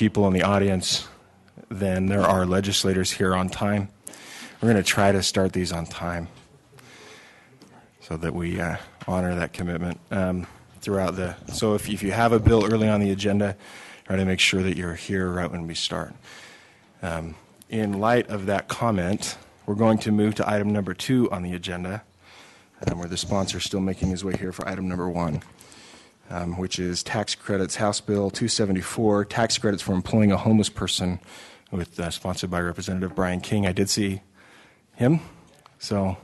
people in the audience than there are legislators here on time. We're going to try to start these on time so that we honor that commitment throughout the. So if you have a bill early on the agenda, try to make sure that you're here right when we start. In light of that comment, we're going to move to item number 2 on the agenda, where the sponsor is still making his way here for item number 1, which is tax credits, House Bill 274, tax credits for employing a homeless person, with sponsored by Representative Brian King. I did see him, so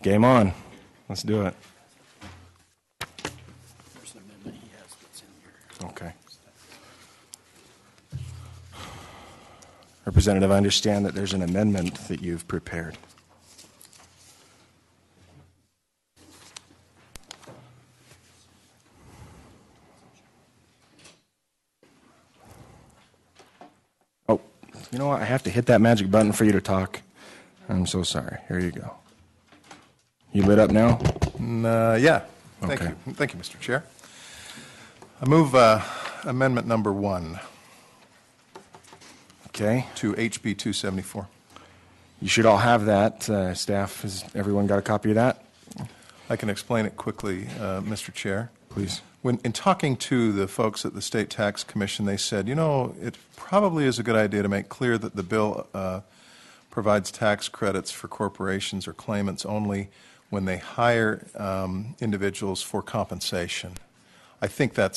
game on. Let's do it. There's an amendment he has that's in here. Okay. Representative, I understand that there's an amendment that you've prepared. Oh, you know what? I have to hit that magic button for you to talk. I'm so sorry. Here you go. You lit up now? Yeah. Thank Okay. you. Thank you, Mr. Chair. I move amendment number 1 Okay. to HB 274. You should all have that. Staff, has everyone got a copy of that? I can explain it quickly, Mr. Chair. Please. In talking to the folks at the State Tax Commission, they said, you know, it probably is a good idea to make clear that the bill provides tax credits for corporations or claimants only when they hire individuals for compensation. I think that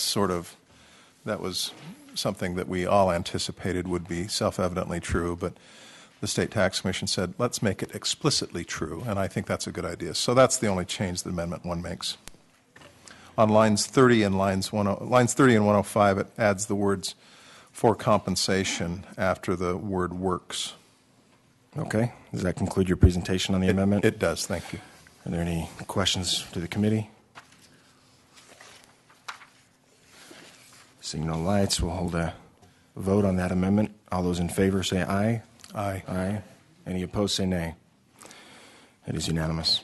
was something that we all anticipated would be self-evidently true, but the State Tax Commission said, let's make it explicitly true, and I think that's a good idea. So that's the only change that Amendment 1 makes. On lines 30 and lines 30 and 105, it adds the words for compensation after the word works. Okay. Does that conclude your presentation on the amendment? It does. Thank you. Are there any questions to the committee? Seeing no lights, we'll hold a vote on that amendment. All those in favor say aye. Aye. Aye. Any opposed say nay. It is unanimous.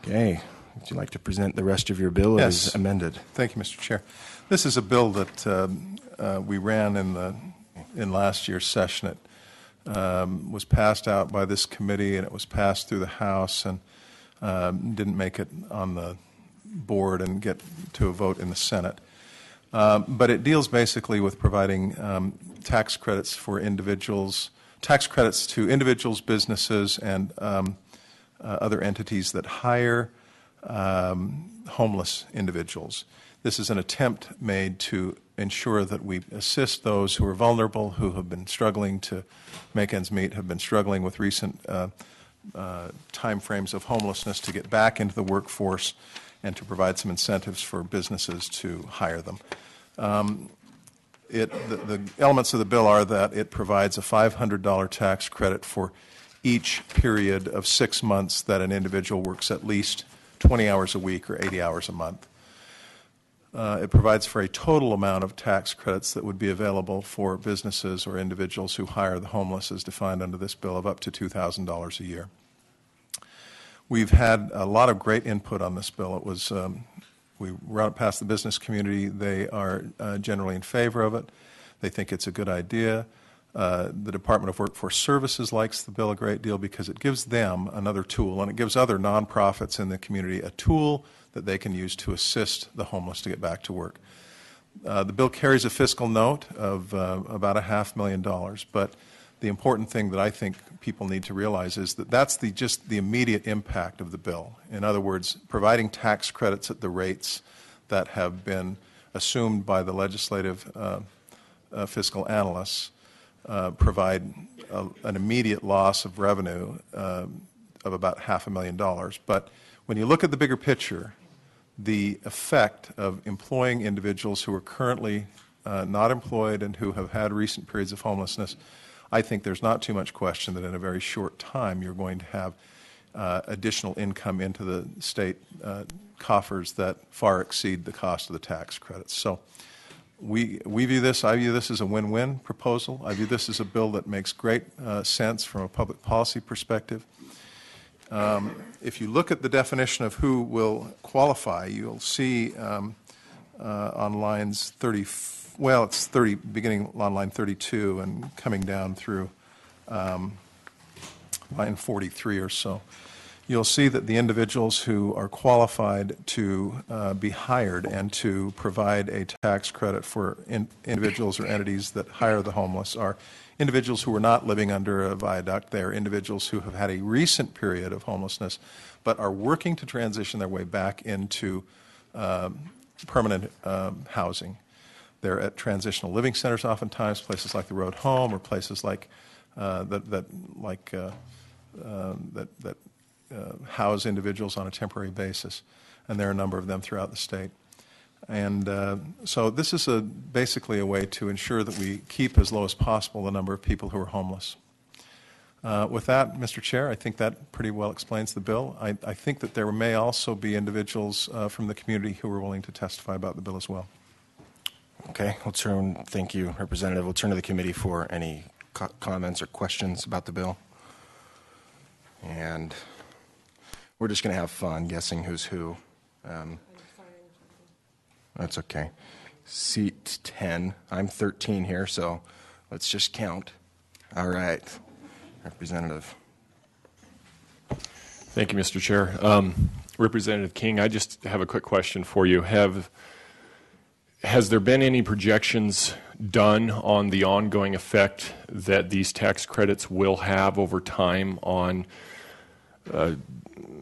Okay. Would you like to present the rest of your bill Yes. as amended? Thank you, Mr. Chair. This is a bill that we ran in last year's session. It was passed out by this committee, and it was passed through the House, and didn't make it on the board and get to a vote in the Senate. But it deals basically with providing tax credits for individuals, tax credits to individuals, businesses, and other entities that hire homeless individuals. This is an attempt made to ensure that we assist those who are vulnerable, who have been struggling to make ends meet, have been struggling with recent time frames of homelessness to get back into the workforce, and to provide some incentives for businesses to hire them. The elements of the bill are that it provides a $500 tax credit for each period of 6 months that an individual works at least 20 hours a week or 80 hours a month. It provides for a total amount of tax credits that would be available for businesses or individuals who hire the homeless, as defined under this bill, of up to $2,000 a year. We've had a lot of great input on this bill. It was we ran it past the business community. They are generally in favor of it. They think it's a good idea. The Department of Workforce Services likes the bill a great deal because it gives them another tool, and it gives other nonprofits in the community a tool that they can use to assist the homeless to get back to work. The bill carries a fiscal note of about $500,000, but the important thing that I think people need to realize is that that's just the immediate impact of the bill. In other words, providing tax credits at the rates that have been assumed by the legislative fiscal analysts provide an immediate loss of revenue of about $500,000. But when you look at the bigger picture, the effect of employing individuals who are currently not employed and who have had recent periods of homelessness, I think there's not too much question that in a very short time you're going to have additional income into the state coffers that far exceed the cost of the tax credits. So I view this as a win-win proposal. I view this as a bill that makes great sense from a public policy perspective. If you look at the definition of who will qualify, you'll see on lines 34 well, it's 30, beginning on line 32 and coming down through line 43 or so. You'll see that the individuals who are qualified to be hired and to provide a tax credit for individuals or entities that hire the homeless are individuals who are not living under a viaduct. They are individuals who have had a recent period of homelessness but are working to transition their way back into permanent housing. They're at transitional living centers oftentimes, places like the Road Home or places like that house individuals on a temporary basis, and there are a number of them throughout the state. And so this is basically a way to ensure that we keep as low as possible the number of people who are homeless. With that, Mr. Chair, I think that pretty well explains the bill. I think that there may also be individuals from the community who are willing to testify about the bill as well. Okay, thank you, Representative. We'll turn to the committee for any comments or questions about the bill. And we're just going to have fun guessing who's who. That's okay. Seat 10. I'm 13 here, so let's just count. All right. Representative. Thank you, Mr. Chair. Representative King, I just have a quick question for you. Has there been any projections done on the ongoing effect that these tax credits will have over time on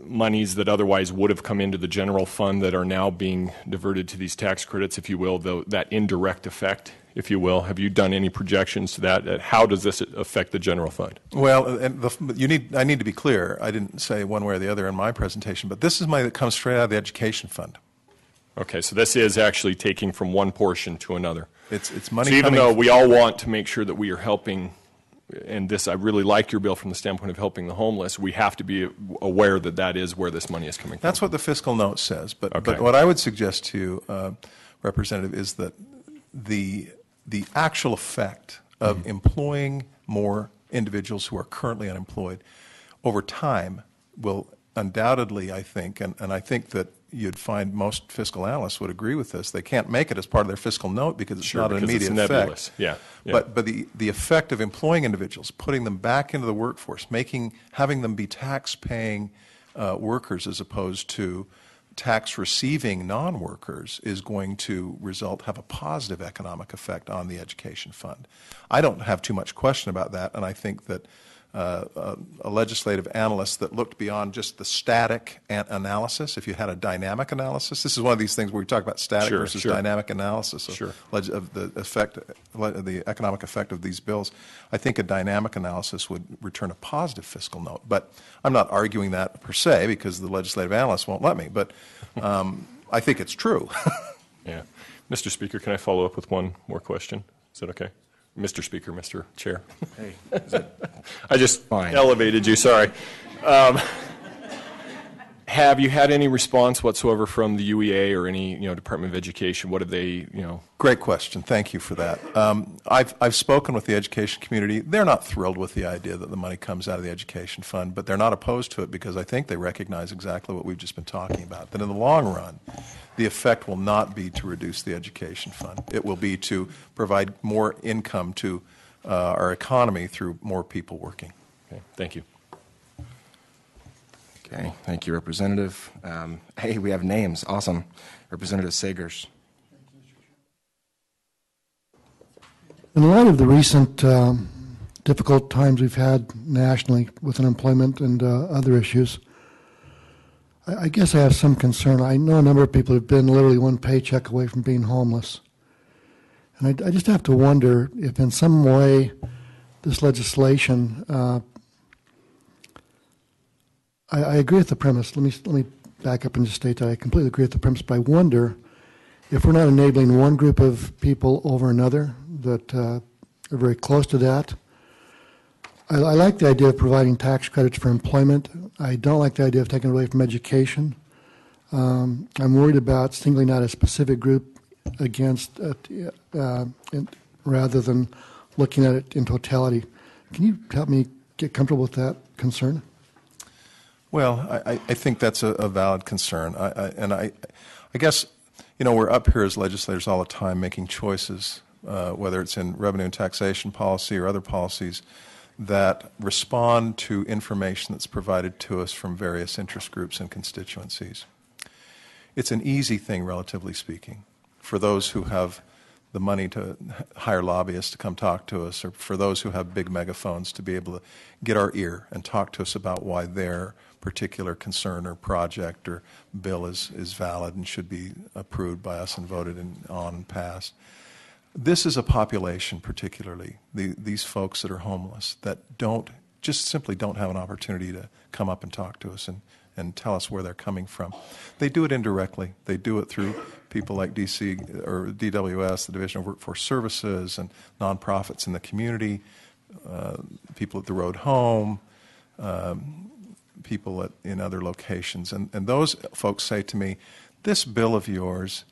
monies that otherwise would have come into the general fund that are now being diverted to these tax credits, if you will, that indirect effect, if you will? Have you done any projections to that? How does this affect the general fund? Well, I need to be clear. I didn't say one way or the other in my presentation, but this is money that comes straight out of the education fund. Okay, so this is actually taking from one portion to another. It's money so even coming. though we all want to make sure that we are helping, and this, I really like your bill from the standpoint of helping the homeless, we have to be aware that that is where this money is coming from. That's what the fiscal note says. But, okay. But what I would suggest to you, Representative, is that the actual effect of employing more individuals who are currently unemployed over time will undoubtedly, I think, and I think that you'd find most fiscal analysts would agree with this. They can't make it as part of their fiscal note because it's not an immediate effect. Yeah. But the effect of employing individuals, putting them back into the workforce, having them be tax-paying workers as opposed to tax-receiving non-workers is going to have a positive economic effect on the education fund. I don't have too much question about that, and I think that a legislative analyst that looked beyond just the static analysis, if you had a dynamic analysis, this is one of these things where we talk about static versus dynamic analysis of the economic effect of these bills. I think a dynamic analysis would return a positive fiscal note. But I'm not arguing that per se because the legislative analysts won't let me. But I think it's true. Yeah. Mr. Speaker, can I follow up with one more question? Is that okay? Mr. Speaker, Mr. Chair. Hey, I just elevated you, sorry. Have you had any response whatsoever from the UEA or any Department of Education? What have they, Great question. Thank you for that. I've spoken with the education community. They're not thrilled with the idea that the money comes out of the education fund, but they're not opposed to it because I think they recognize exactly what we've just been talking about, that in the long run, the effect will not be to reduce the education fund. It will be to provide more income to our economy through more people working. Okay, thank you. Okay, thank you, Representative. Hey, we have names. Awesome. Representative Sagers. In light of the recent difficult times we've had nationally with unemployment and other issues, I guess I have some concern. I know a number of people who've been literally one paycheck away from being homeless. And I just have to wonder if in some way this legislation, I agree with the premise. Let me back up and just state that I completely agree with the premise, but I wonder if we're not enabling one group of people over another that are very close to that. I like the idea of providing tax credits for employment. I don't like the idea of taking it away from education. I'm worried about singling out a specific group against rather than looking at it in totality. Can you help me get comfortable with that concern? Well, I think that's a valid concern. I guess, we're up here as legislators all the time making choices whether it's in revenue and taxation policy or other policies, that respond to information that's provided to us from various interest groups and constituencies. It's an easy thing, relatively speaking, for those who have the money to hire lobbyists to come talk to us, or for those who have big megaphones to be able to get our ear and talk to us about why their particular concern or project or bill is valid and should be approved by us and voted on and passed. This is a population, particularly these folks that are homeless, that simply don't have an opportunity to come up and talk to us and tell us where they're coming from. They do it indirectly. They do it through people like DC or DWS, the Division of Workforce Services, and nonprofits in the community, people at the Road Home, people in other locations. And those folks say to me, this bill of yours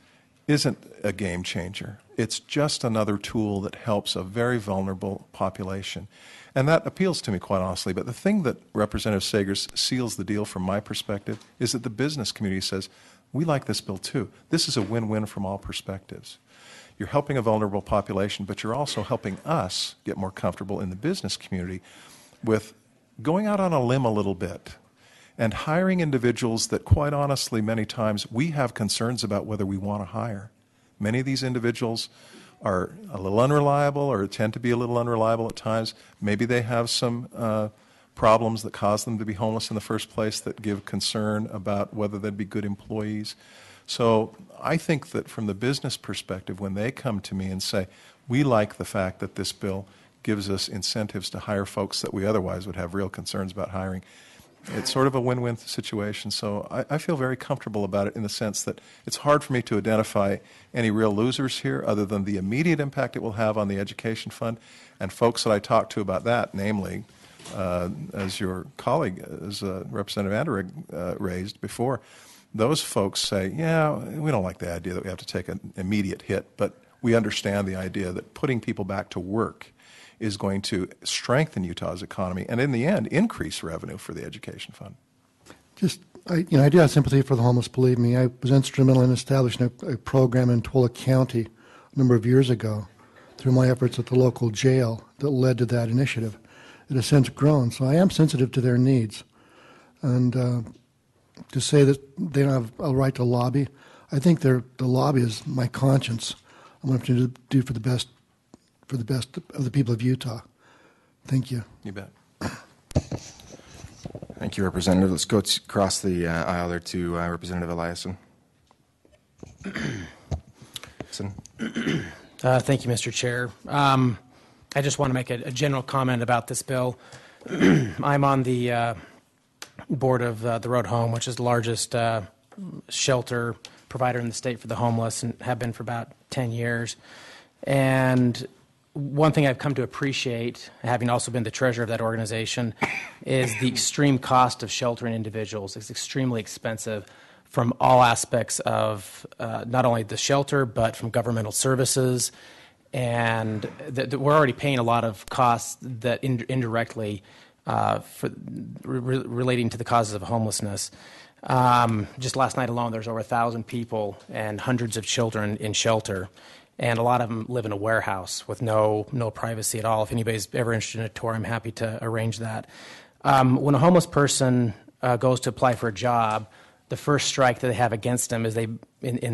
isn't a game changer. It's just another tool that helps a very vulnerable population. And that appeals to me, quite honestly. But the thing that Representative Sagers seals the deal from my perspective is that the business community says, we like this bill too. This is a win-win from all perspectives. You're helping a vulnerable population, but you're also helping us get more comfortable in the business community with going out on a limb a little bit and hiring individuals that, quite honestly, many times we have concerns about whether we want to hire. Many of these individuals are a little unreliable or tend to be a little unreliable at times. Maybe they have some problems that cause them to be homeless in the first place that give concern about whether they'd be good employees. So I think that from the business perspective, when they come to me and say, we like the fact that this bill gives us incentives to hire folks that we otherwise would have real concerns about hiring, it's sort of a win-win situation. So I feel very comfortable about it in the sense that it's hard for me to identify any real losers here other than the immediate impact it will have on the education fund. And folks that I talk to about that, namely, as your colleague, as Representative Anderegg raised before, those folks say, yeah, we don't like the idea that we have to take an immediate hit, but we understand the idea that putting people back to work is going to strengthen Utah's economy and, in the end, increase revenue for the education fund. I do have sympathy for the homeless, believe me. I was instrumental in establishing a program in Tuala County a number of years ago through my efforts at the local jail that led to that initiative. It has since grown, so I am sensitive to their needs. And to say that they don't have a right to lobby, I think the lobby is my conscience. I'm going to have to do for the best of the people of Utah. Thank you. You bet. Thank you, Representative. Let's go across the aisle there to Representative Eliason. Thank you, Mr. Chair. I just want to make a general comment about this bill. I'm on the board of the Road Home, which is the largest shelter provider in the state for the homeless, and have been for about 10 years. And one thing I've come to appreciate, having also been the treasurer of that organization, is the extreme cost of sheltering individuals. It's extremely expensive from all aspects of not only the shelter, but from governmental services. And we're already paying a lot of costs that indirectly relating to the causes of homelessness. Just last night alone, there's over 1,000 people and hundreds of children in shelter. And a lot of them live in a warehouse with no privacy at all. If anybody's ever interested in a tour, I'm happy to arrange that. When a homeless person goes to apply for a job, the first strike that they have against them is in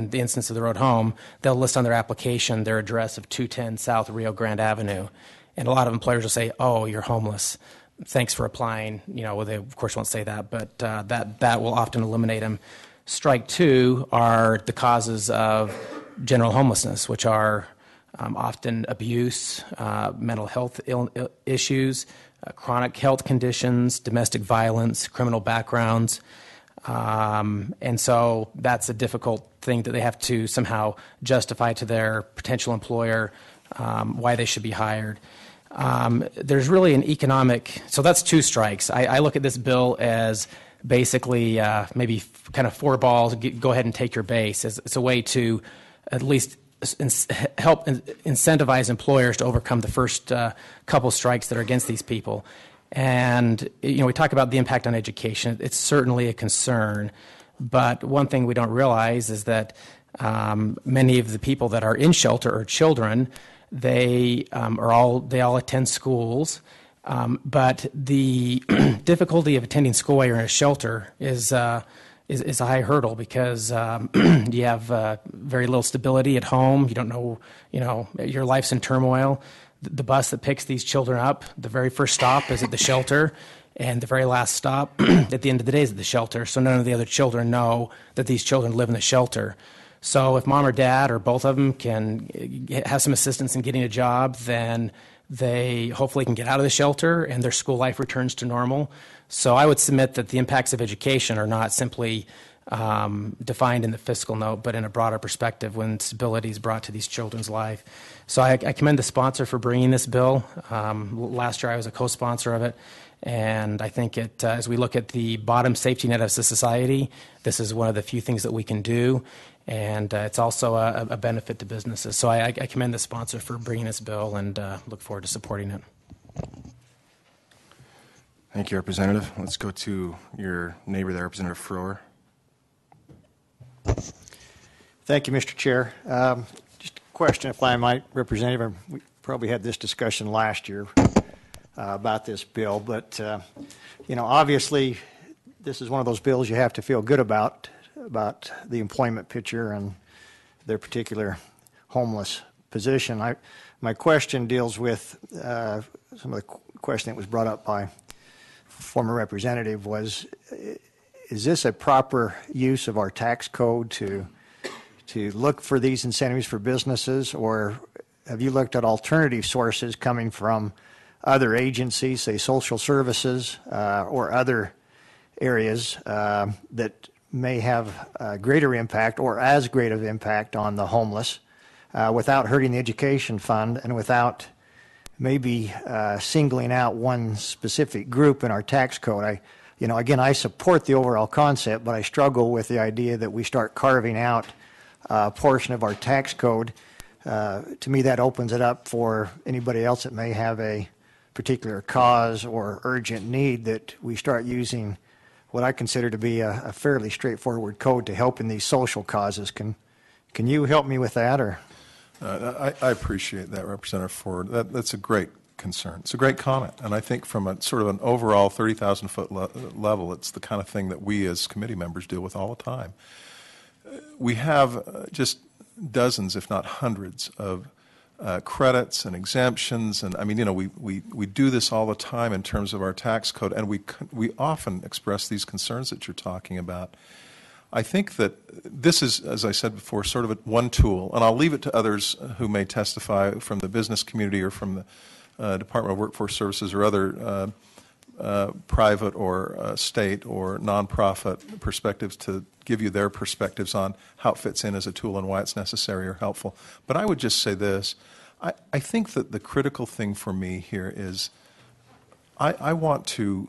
the instance of the Road Home, they'll list on their application their address of 210 South Rio Grande Avenue. And a lot of employers will say, oh, you're homeless. Thanks for applying. Well, they of course won't say that, but that will often eliminate them. Strike two are the causes of general homelessness, which are often abuse, mental health issues, chronic health conditions, domestic violence, criminal backgrounds. And so that's a difficult thing that they have to somehow justify to their potential employer why they should be hired. There's really an economic, so that's two strikes. I look at this bill as basically maybe kind of four balls, go ahead and take your base. It's a way to at least help incentivize employers to overcome the first couple strikes that are against these people. And, we talk about the impact on education. It's certainly a concern. But one thing we don't realize is that many of the people that are in shelter are children They they all attend schools, but the difficulty of attending school while you're in a shelter is a high hurdle because you have very little stability at home. You don't know, your life's in turmoil. The bus that picks these children up, the very first stop is at the shelter, and the very last stop at the end of the day is at the shelter. So none of the other children know that these children live in the shelter. So if mom or dad or both of them can have some assistance in getting a job, then they hopefully can get out of the shelter and their school life returns to normal. So I would submit that the impacts of education are not simply defined in the fiscal note, but in a broader perspective when stability is brought to these children's life. So I commend the sponsor for bringing this bill. Last year I was a co-sponsor of it. And I think as we look at the bottom safety net of society, this is one of the few things that we can do. And it's also a benefit to businesses. So I commend the sponsor for bringing this bill and look forward to supporting it. Thank you, Representative. Let's go to your neighbor there, Representative Froer. Thank you, Mr. Chair. Just a question, if I might, Representative. We probably had this discussion last year about this bill, but obviously this is one of those bills you have to feel good about the employment picture and their particular homeless position. My question deals with some of the question that was brought up by former representative was, is this a proper use of our tax code to look for these incentives for businesses, or have you looked at alternative sources coming from other agencies, say social services or other areas that may have a greater impact or as great of impact on the homeless without hurting the education fund and without maybe singling out one specific group in our tax code? Again, I support the overall concept, but I struggle with the idea that we start carving out a portion of our tax code. To me, that opens it up for anybody else that may have a particular cause or urgent need, that we start using what I consider to be a fairly straightforward code to help in these social causes. Can you help me with that? Or I appreciate that, Representative Ford. That's a great concern. It's a great comment, and I think from a sort of an overall 30,000-foot level, it's the kind of thing that we as committee members deal with all the time. We have just dozens, if not hundreds, of credits and exemptions, and we do this all the time in terms of our tax code, and we often express these concerns that you're talking about. I think that this is, as I said before, sort of one tool, and I'll leave it to others who may testify from the business community or from the Department of Workforce Services or other private or state or nonprofit perspectives to give you their perspectives on how it fits in as a tool and why it's necessary or helpful. But I would just say this. I think that the critical thing for me here is I want to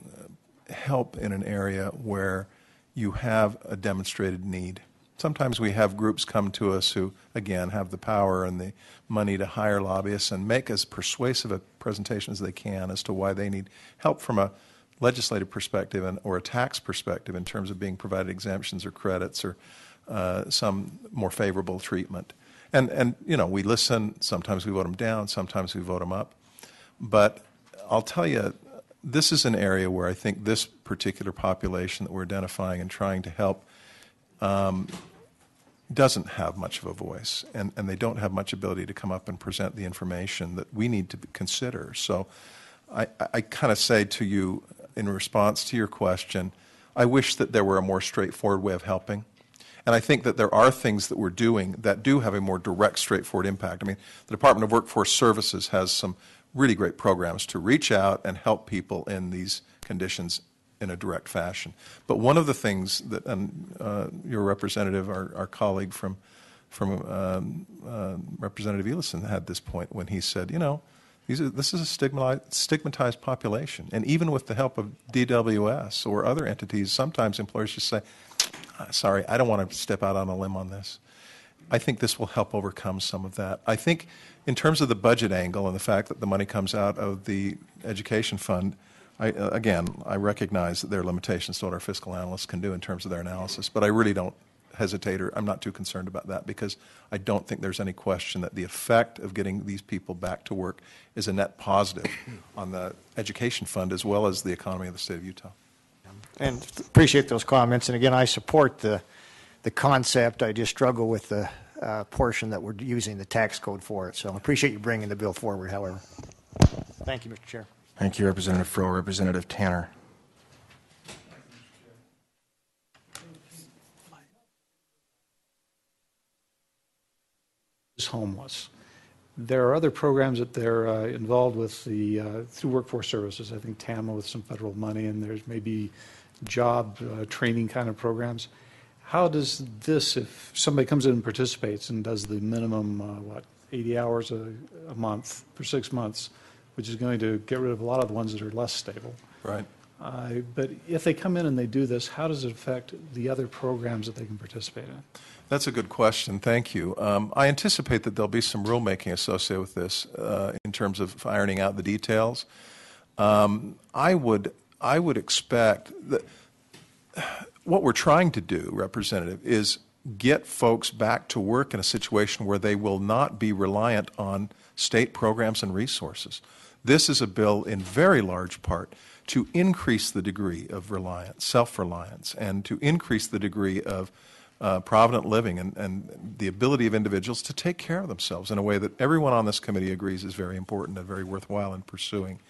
help in an area where you have a demonstrated need. Sometimes we have groups come to us who, again, have the power and the money to hire lobbyists and make as persuasive a presentation as they can as to why they need help from a legislative perspective or a tax perspective in terms of being provided exemptions or credits or some more favorable treatment. And we listen. Sometimes we vote them down. Sometimes we vote them up. But I'll tell you, this is an area where I think this particular population that we're identifying and trying to help doesn't have much of a voice, and they don't have much ability to come up and present the information that we need to consider. So I kind of say to you in response to your question, I wish that there were a more straightforward way of helping. And I think that there are things that we're doing that do have a more direct, straightforward impact. I mean, the Department of Workforce Services has some really great programs to reach out and help people in these conditions in a direct fashion. But one of the things that your representative, our colleague from Representative Ellison had this point when he said, this is a stigmatized population. And even with the help of DWS or other entities, sometimes employers just say, sorry, I don't want to step out on a limb on this. I think this will help overcome some of that. I think in terms of the budget angle and the fact that the money comes out of the education fund, I recognize that there are limitations to what our fiscal analysts can do in terms of their analysis, but I really don't hesitate, or I'm not too concerned about that, because I don't think there's any question that the effect of getting these people back to work is a net positive on the education fund as well as the economy of the state of Utah. And appreciate those comments. And again, I support the concept. I just struggle with the portion that we're using the tax code for it. So I appreciate you bringing the bill forward, however. Thank you, Mr. Chair. Thank you, Representative Froh. Representative Tanner. Is homeless. There are other programs that they're involved with through Workforce Services. I think TAMA with some federal money, and there's maybe job training kind of programs. How does this, if somebody comes in and participates and does the minimum, 80 hours a month for 6 months, which is going to get rid of a lot of the ones that are less stable. Right. But if they come in and they do this, how does it affect the other programs that they can participate in? That's a good question. Thank you. I anticipate that there'll be some rulemaking associated with this in terms of ironing out the details. I would expect that what we're trying to do, Representative, is get folks back to work in a situation where they will not be reliant on state programs and resources. This is a bill in very large part to increase the degree of reliance, self-reliance, and to increase the degree of provident living and the ability of individuals to take care of themselves in a way that everyone on this committee agrees is very important and very worthwhile in pursuing.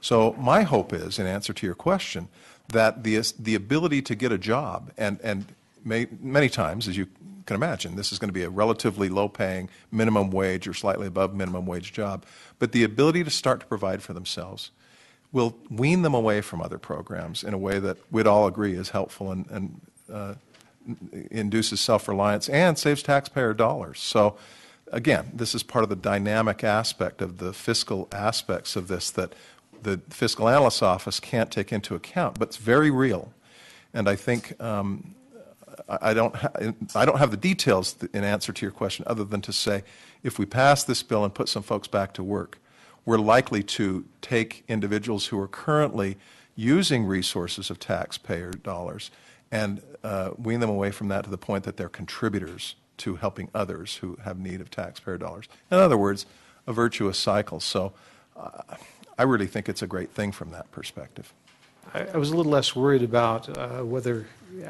So my hope is, in answer to your question, that the ability to get a job, and many times, as you can imagine, this is going to be a relatively low-paying minimum wage or slightly above minimum wage job, but the ability to start to provide for themselves will wean them away from other programs in a way that we'd all agree is helpful and induces self-reliance and saves taxpayer dollars. So again, this is part of the dynamic aspect of the fiscal aspects of this that the Fiscal Analyst's Office can't take into account, but it's very real. And I think I don't have the details in answer to your question other than to say if we pass this bill and put some folks back to work, we're likely to take individuals who are currently using resources of taxpayer dollars and wean them away from that to the point that they're contributors to helping others who have need of taxpayer dollars. In other words, a virtuous cycle. So I really think it's a great thing from that perspective. I was a little less worried about I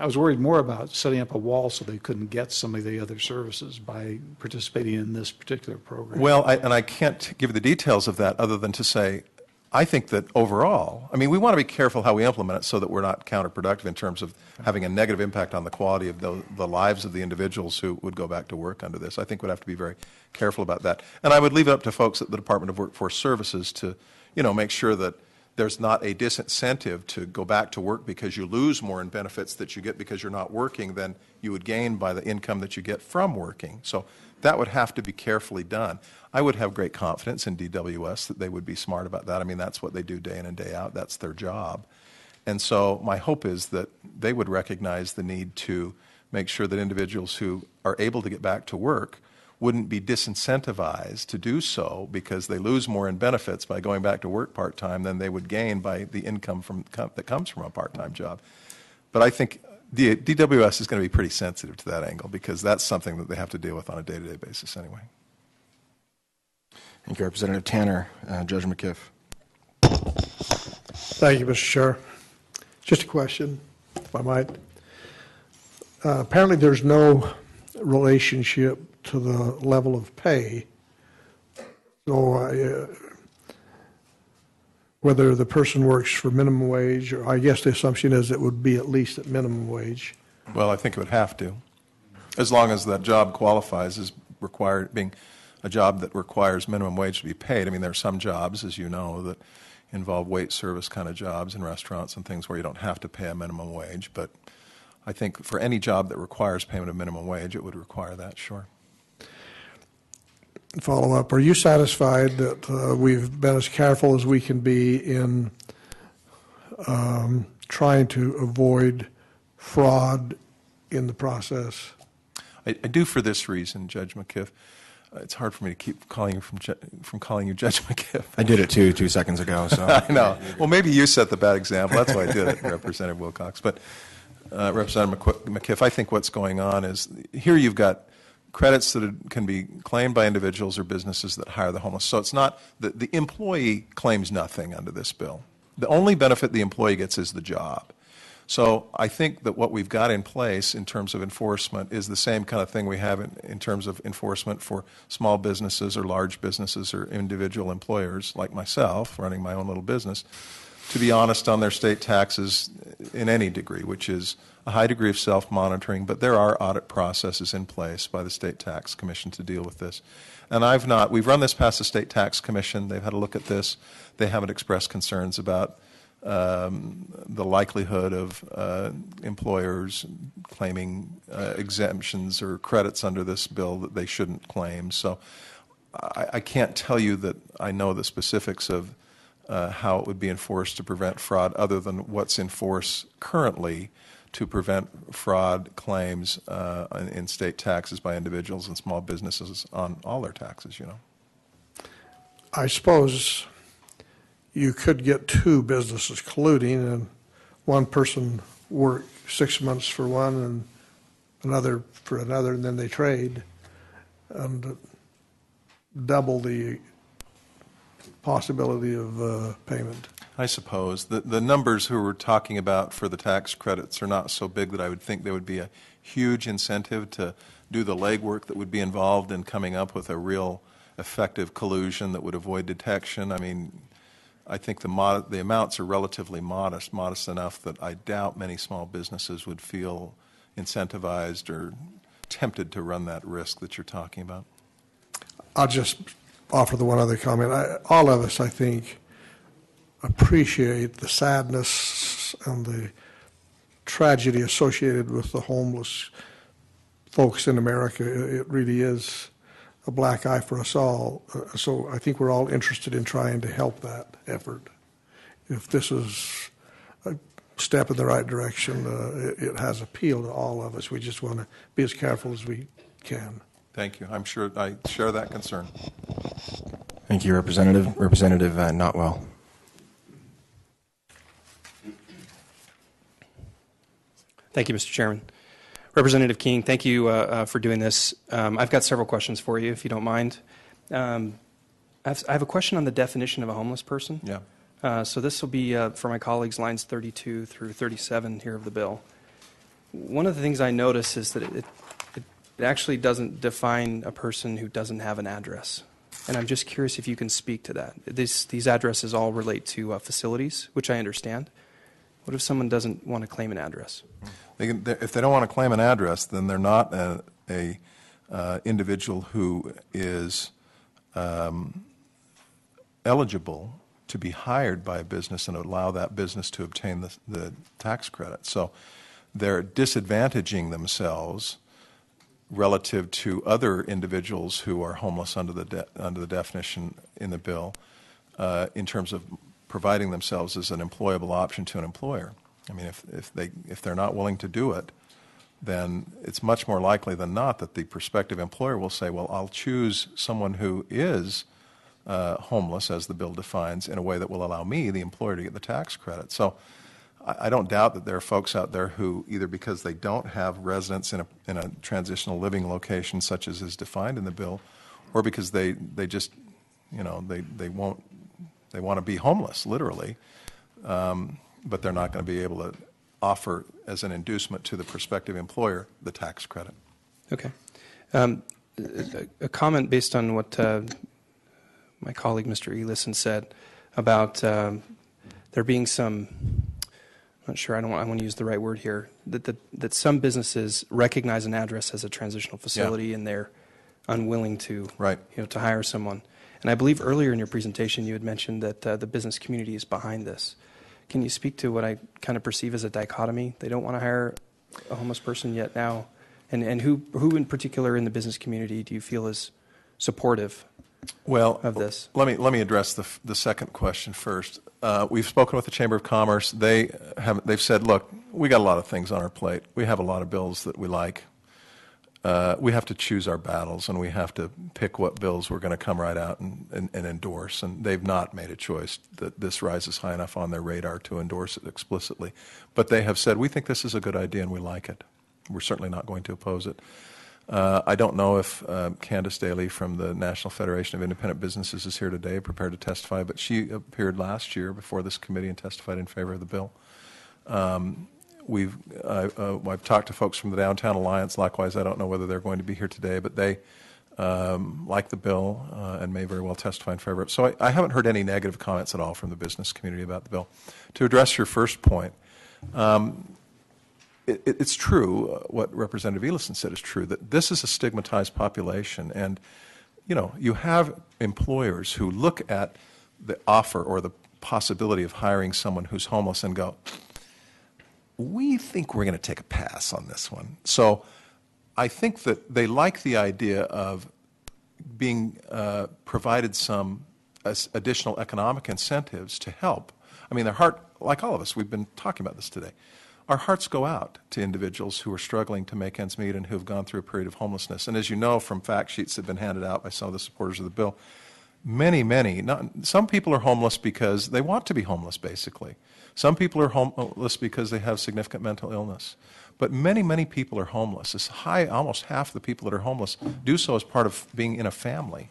was worried more about setting up a wall so they couldn't get some of the other services by participating in this particular program. Well, I can't give the details of that other than to say, I think that overall, I mean, we want to be careful how we implement it so that we're not counterproductive in terms of having a negative impact on the quality of the lives of the individuals who would go back to work under this. I think we'd have to be very careful about that. And I would leave it up to folks at the Department of Workforce Services to, make sure that there's not a disincentive to go back to work because you lose more in benefits that you get because you're not working than you would gain by the income that you get from working. So that would have to be carefully done. I would have great confidence in DWS that they would be smart about that. I mean, that's what they do day in and day out. That's their job. And so my hope is that they would recognize the need to make sure that individuals who are able to get back to work wouldn't be disincentivized to do so because they lose more in benefits by going back to work part-time than they would gain by the income that comes from a part-time job. But I think DWS is going to be pretty sensitive to that angle because that's something that they have to deal with on a day-to-day basis anyway. Thank you, Representative Tanner. Judge McKiff. Thank you, Mr. Chair. Just a question, if I might. Apparently there's no relationship to the level of pay. So whether the person works for minimum wage, or I guess the assumption is it would be at least at minimum wage. Well, I think it would have to, as long as that job qualifies as being a job that requires minimum wage to be paid. I mean, there are some jobs, as you know, that involve wait service kind of jobs in restaurants and things where you don't have to pay a minimum wage. But I think for any job that requires payment of minimum wage, it would require that, sure. Follow up, are you satisfied that we've been as careful as we can be in trying to avoid fraud in the process? I do for this reason, Judge McKiff. It's hard for me to keep calling you from calling you Judge McKiff. I did it too 2 seconds ago. So I know. Well, maybe you set the bad example. That's why I did it, Representative Wilcox. But Representative McKiff, I think what's going on is here you've got credits that can be claimed by individuals or businesses that hire the homeless. So it's not the employee claims nothing under this bill. The only benefit the employee gets is the job. So I think that what we've got in place in terms of enforcement is the same kind of thing we have in terms of enforcement for small businesses or large businesses or individual employers like myself running my own little business to be honest on their state taxes in any degree, which is a high degree of self-monitoring, but there are audit processes in place by the State Tax Commission to deal with this. And we've run this past the State Tax Commission. They've had a look at this. They haven't expressed concerns about the likelihood of employers claiming exemptions or credits under this bill that they shouldn't claim. So I can't tell you that I know the specifics of how it would be enforced to prevent fraud other than what's in force currently to prevent fraud claims in state taxes by individuals and small businesses on all their taxes, you know. I suppose you could get two businesses colluding and one person work 6 months for one and another for another, and then they trade and double the possibility of payment. I suppose. The numbers who we're talking about for the tax credits are not so big that I would think there would be a huge incentive to do the legwork that would be involved in coming up with a real effective collusion that would avoid detection. I mean, I think the amounts are relatively modest enough that I doubt many small businesses would feel incentivized or tempted to run that risk that you're talking about. I'll just offer the one other comment. All of us, I think, appreciate the sadness and the tragedy associated with the homeless folks in America. It really is a black eye for us all. So I think we're all interested in trying to help that effort. If this is a step in the right direction, it has appeal to all of us. We just want to be as careful as we can. Thank you. I'm sure I share that concern. Thank you, Representative. Representative Notwell. Thank you, Mr. Chairman. Representative King, thank you for doing this. I've got several questions for you, if you don't mind. I have a question on the definition of a homeless person. Yeah. So this will be, for my colleagues, lines 32 through 37 here of the bill. One of the things I notice is that it actually doesn't define a person who doesn't have an address. And I'm just curious if you can speak to that. These addresses all relate to facilities, which I understand. What if someone doesn't want to claim an address? If they don't want to claim an address, then they're not a individual who is eligible to be hired by a business and allow that business to obtain the tax credit. So they're disadvantaging themselves relative to other individuals who are homeless under the definition in the bill in terms of providing themselves as an employable option to an employer. I mean, if they're not willing to do it, then it's much more likely than not that the prospective employer will say, well, I'll choose someone who is homeless, as the bill defines, in a way that will allow me, the employer, to get the tax credit. So I don't doubt that there are folks out there who, either because they don't have residence in a transitional living location such as is defined in the bill, or because they just, you know, they want to be homeless, literally, but they're not going to be able to offer as an inducement to the prospective employer the tax credit. Okay. A comment based on what my colleague, Mr. Elison, said about there being some, I'm not sure, I want to use the right word here, that some businesses recognize an address as a transitional facility, yeah, and they're unwilling to, right, to hire someone. And I believe earlier in your presentation you had mentioned that the business community is behind this. Can you speak to what I kind of perceive as a dichotomy? They don't want to hire a homeless person yet now. And who in particular in the business community do you feel is supportive of this? Let me address the second question first. We've spoken with the Chamber of Commerce. They've said, look, we got a lot of things on our plate. We have a lot of bills that we like. we have to choose our battles, and we have to pick what bills we're going to come right out and endorse. And they've not made a choice that this rises high enough on their radar to endorse it explicitly. But they have said, we think this is a good idea and we like it. We're certainly not going to oppose it. I don't know if Candace Daly from the National Federation of Independent Businesses is here today, prepared to testify, but she appeared last year before this committee and testified in favor of the bill. I've talked to folks from the Downtown Alliance. Likewise, I don't know whether they're going to be here today, but they like the bill and may very well testify in favor of it. So I haven't heard any negative comments at all from the business community about the bill. To address your first point, it's true, what Representative Elison said is true, that this is a stigmatized population. And, you know, you have employers who look at the offer or the possibility of hiring someone who's homeless and go, we think we're going to take a pass on this one. So I think that they like the idea of being provided some additional economic incentives to help. I mean, their heart, like all of us, we've been talking about this today, our hearts go out to individuals who are struggling to make ends meet and who have gone through a period of homelessness. And as you know from fact sheets that have been handed out by some of the supporters of the bill, some people are homeless because they want to be homeless, basically. Some people are homeless because they have significant mental illness. But many, many people are homeless. As high, almost half the people that are homeless do so as part of being in a family.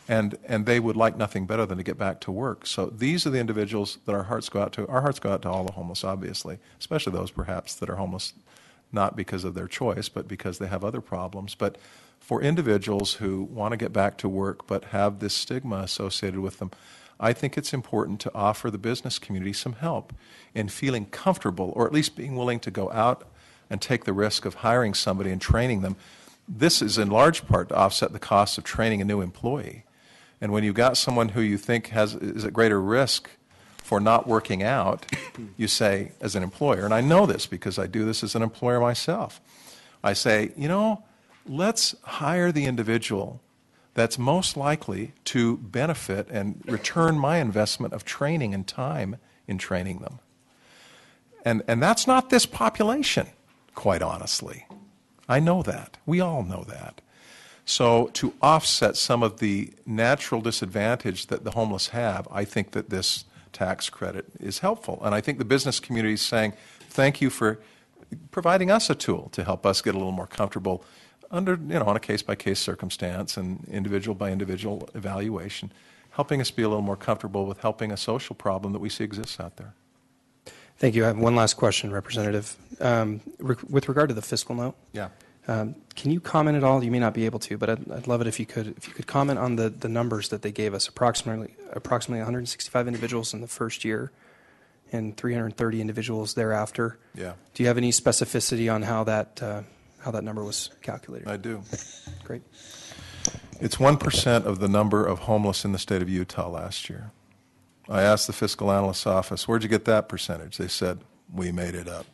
And they would like nothing better than to get back to work. So these are the individuals that our hearts go out to. Our hearts go out to all the homeless, obviously, especially those perhaps that are homeless not because of their choice, but because they have other problems. But for individuals who want to get back to work but have this stigma associated with them, I think it's important to offer the business community some help in feeling comfortable, or at least being willing to go out and take the risk of hiring somebody and training them. This is in large part to offset the cost of training a new employee. And when you've got someone who you think is at greater risk for not working out, you say, as an employer, and I know this because I do this as an employer myself, I say, you know, let's hire the individual that's most likely to benefit and return my investment of training and time in training them. And that's not this population, quite honestly. I know that. We all know that. So to offset some of the natural disadvantage that the homeless have, I think that this tax credit is helpful. And I think the business community is saying, thank you for providing us a tool to help us get a little more comfortable under, you know, on a case-by-case circumstance and individual-by-individual evaluation, helping us be a little more comfortable with helping a social problem that we see exists out there. Thank you. I have one last question, Representative. With regard to the fiscal note, Yeah. Can you comment at all? You may not be able to, but I'd love it if you could comment on the numbers that they gave us. Approximately 165 individuals in the first year, and 330 individuals thereafter. Yeah. Do you have any specificity on how that number was calculated? I do. Great. It's 1% of the number of homeless in the state of Utah last year. I asked the fiscal analyst's office, where'd you get that percentage? They said, we made it up.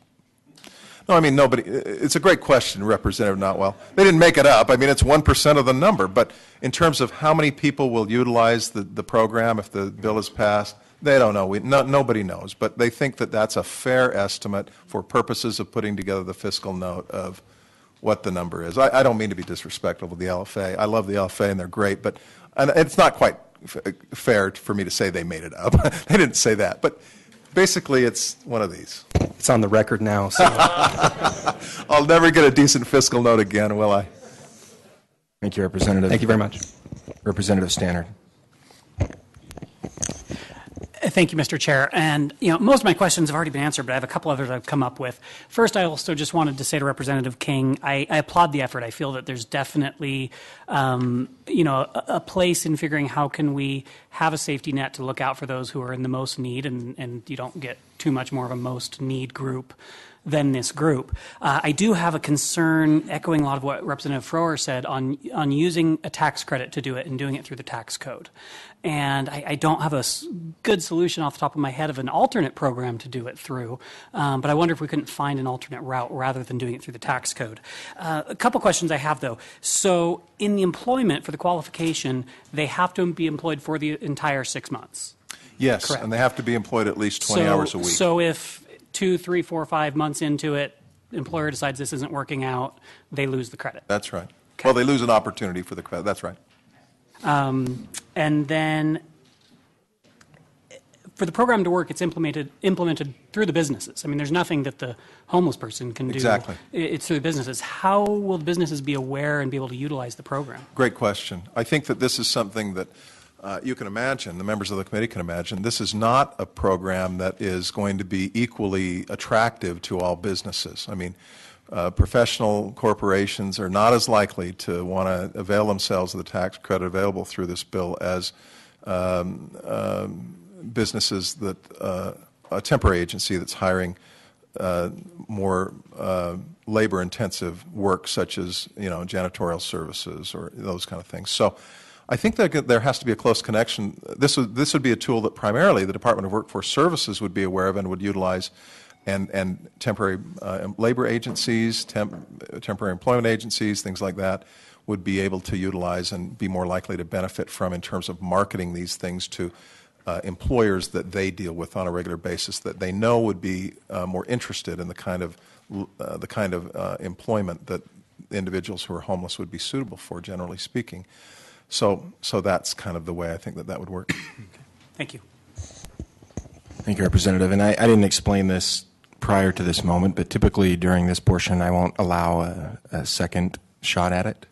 No, I mean, nobody, it's a great question, Representative Notwell. They didn't make it up. I mean, it's 1% of the number. But in terms of how many people will utilize the program if the bill is passed, they don't know. Nobody knows. But they think that that's a fair estimate for purposes of putting together the fiscal note of what the number is. I don't mean to be disrespectful with the LFA. I love the LFA, and they're great. But it's not quite fair for me to say they made it up. They didn't say that. But basically, it's one of these. It's on the record now. So. I'll never get a decent fiscal note again, will I? Thank you, Representative. Thank you very much. Representative Stannard. Thank you, Mr. Chair. And, you know, most of my questions have already been answered, but I have a couple others I've come up with. First, I also just wanted to say to Representative King, I applaud the effort. I feel that there's definitely, you know, a place in figuring how can we have a safety net to look out for those who are in the most need, and you don't get too much more of a most need group than this group. I do have a concern, echoing a lot of what Representative Froer said, on using a tax credit to do it and doing it through the tax code. And I don't have a good solution off the top of my head of an alternate program to do it through, but I wonder if we couldn't find an alternate route rather than doing it through the tax code. A couple questions I have, though. So in the employment for the qualification, they have to be employed for the entire 6 months? Yes, Correct. and they have to be employed at least 20 hours a week. So if 2, 3, 4, 5 months into it, employer decides this isn't working out, they lose the credit. That's right. Well, they lose an opportunity for the credit. That's right. And then for the program to work, it's implemented through the businesses. I mean, there's nothing that the homeless person can do. Exactly. It's through the businesses. How will the businesses be aware and be able to utilize the program? Great question. I think that this is something that you can imagine, the members of the committee can imagine. This is not a program that is going to be equally attractive to all businesses. I mean, professional corporations are not as likely to want to avail themselves of the tax credit available through this bill as businesses that a temporary agency that's hiring more labor-intensive work, such as janitorial services or those kind of things. So, I think that there has to be a close connection. This would be a tool that primarily the Department of Workforce Services would be aware of and would utilize, and temporary labor agencies, temporary employment agencies, things like that, would be able to utilize and be more likely to benefit from in terms of marketing these things to employers that they deal with on a regular basis that they know would be more interested in the kind of employment that individuals who are homeless would be suitable for, generally speaking. So that's kind of the way I think that would work. Thank you. Thank you, Representative. And I didn't explain this prior to this moment, but typically during this portion I won't allow a second shot at it.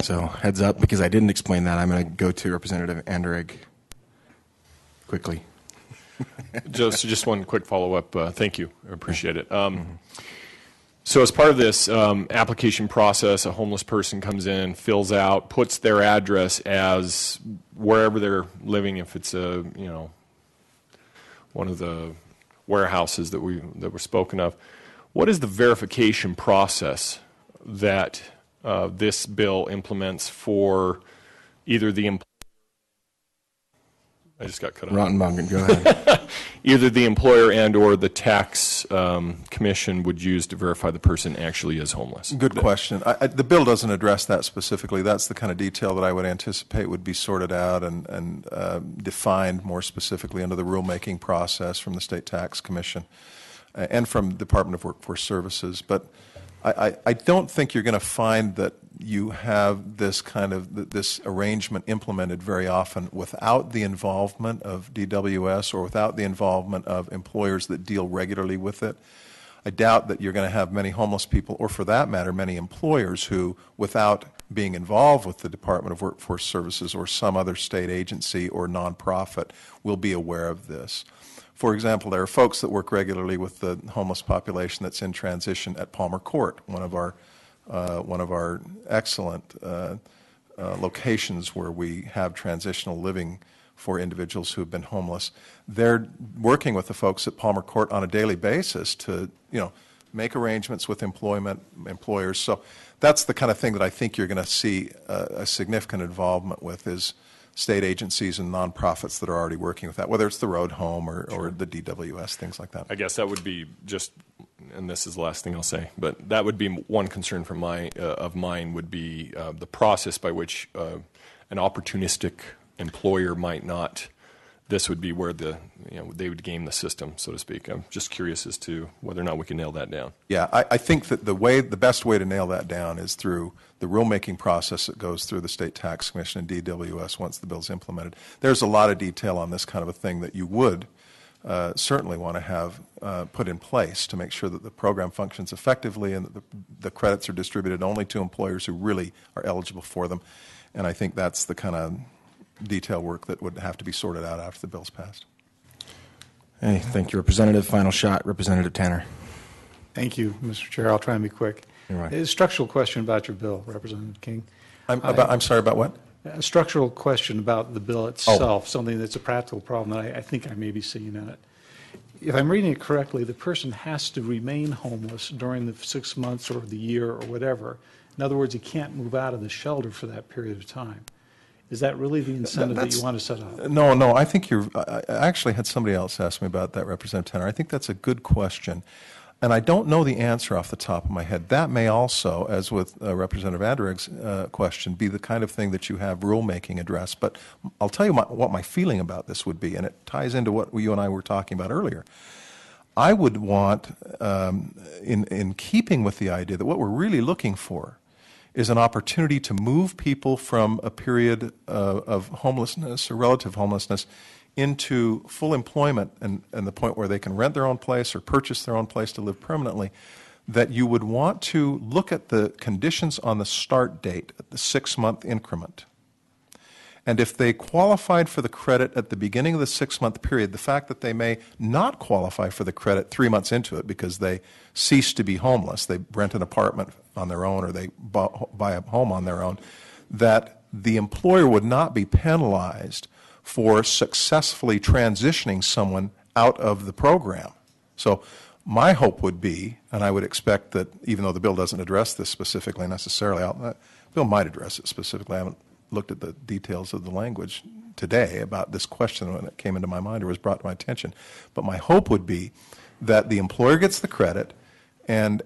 So heads up, because I didn't explain that, I'm going to go to Representative Anderegg quickly. Just one quick follow-up. Thank you. I appreciate it. So as part of this application process, a homeless person comes in, fills out, puts their address as wherever they're living, if it's one of the warehouses that were spoken of. What is the verification process that this bill implements for either the employer? I just got cut off. Rottenbogen, go ahead. Either the employer and or the tax commission would use to verify the person actually is homeless. Good question. The bill doesn't address that specifically. That's the kind of detail that I would anticipate would be sorted out and defined more specifically under the rulemaking process from the State Tax Commission and from the Department of Workforce Services. But I don't think you're going to find that you have this kind of this arrangement implemented very often without the involvement of DWS or without the involvement of employers that deal regularly with it. I doubt that you're going to have many homeless people, or for that matter, many employers who, without being involved with the Department of Workforce Services or some other state agency or nonprofit, will be aware of this. For example, there are folks that work regularly with the homeless population that's in transition at Palmer Court, one of our excellent locations where we have transitional living for individuals who have been homeless. They're working with the folks at Palmer Court on a daily basis to, make arrangements with employers. So that's the kind of thing that I think you're going to see a significant involvement with is state agencies and nonprofits that are already working with that, whether it's the Road Home or the DWS, things like that. I guess that would be just, and this is the last thing I'll say, but that would be one concern from mine would be the process by which an opportunistic employer might not. This would be where they would game the system, so to speak. I'm just curious as to whether or not we can nail that down. Yeah, I think that the best way to nail that down is through the rulemaking process that goes through the State Tax Commission and DWS once the bill's implemented. There's a lot of detail on this kind of a thing that you would certainly want to have put in place to make sure that the program functions effectively and that the credits are distributed only to employers who really are eligible for them. And I think that's the kind of detail work that would have to be sorted out after the bill's passed. Hey, thank you, Representative. Final shot, Representative Tanner. Thank you, Mr. Chair. I'll try and be quick. You're right. A structural question about your bill, Representative King. I'm sorry, about what? A structural question about the bill itself, something that's a practical problem that I think I may be seeing in it. If I'm reading it correctly, the person has to remain homeless during the 6 months or the year or whatever. In other words, he can't move out of the shelter for that period of time. Is that really the incentive that you want to set up? No, I think I actually had somebody else ask me about that, Representative Tanner. I think that's a good question. And I don't know the answer off the top of my head. That may also, as with Representative Anderegg's question, be the kind of thing that you have rulemaking address. But I'll tell you what my feeling about this would be, and it ties into what you and I were talking about earlier. I would want, in keeping with the idea that what we're really looking for is an opportunity to move people from a period of homelessness or relative homelessness into full employment and the point where they can rent their own place or purchase their own place to live permanently, that you would want to look at the conditions on the start date at the 6-month increment. And if they qualified for the credit at the beginning of the 6-month period, the fact that they may not qualify for the credit 3 months into it because they cease to be homeless, they rent an apartment on their own or they buy a home on their own, that the employer would not be penalized for successfully transitioning someone out of the program. So my hope would be, and I would expect that even though the bill doesn't address this specifically necessarily, the bill might address it specifically. I haven't looked at the details of the language today about this question when it came into my mind or was brought to my attention. But my hope would be that the employer gets the credit and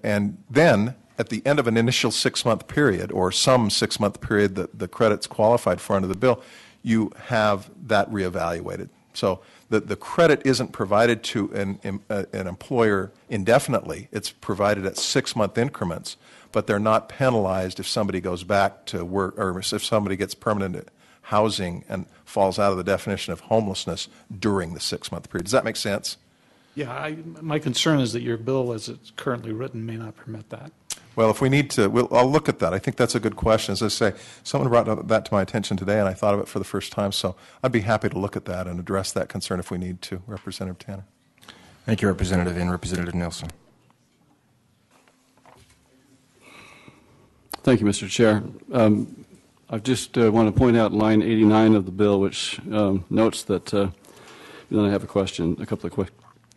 then at the end of an initial 6-month period or some 6-month period that the credit's qualified for under the bill, you have that reevaluated. So the credit isn't provided to an employer indefinitely. It's provided at 6-month increments, but they're not penalized if somebody goes back to work or if somebody gets permanent housing and falls out of the definition of homelessness during the 6-month period. Does that make sense? Yeah, my concern is that your bill as it's currently written may not permit that. Well, if we need to, I'll look at that. I think that's a good question. As I say, someone brought that to my attention today, and I thought of it for the first time, so I'd be happy to look at that and address that concern if we need to. Representative Tanner. Thank you, Representative and Representative Nielsen. Thank you, Mr. Chair. I just want to point out line 89 of the bill, which notes that, then I have a couple of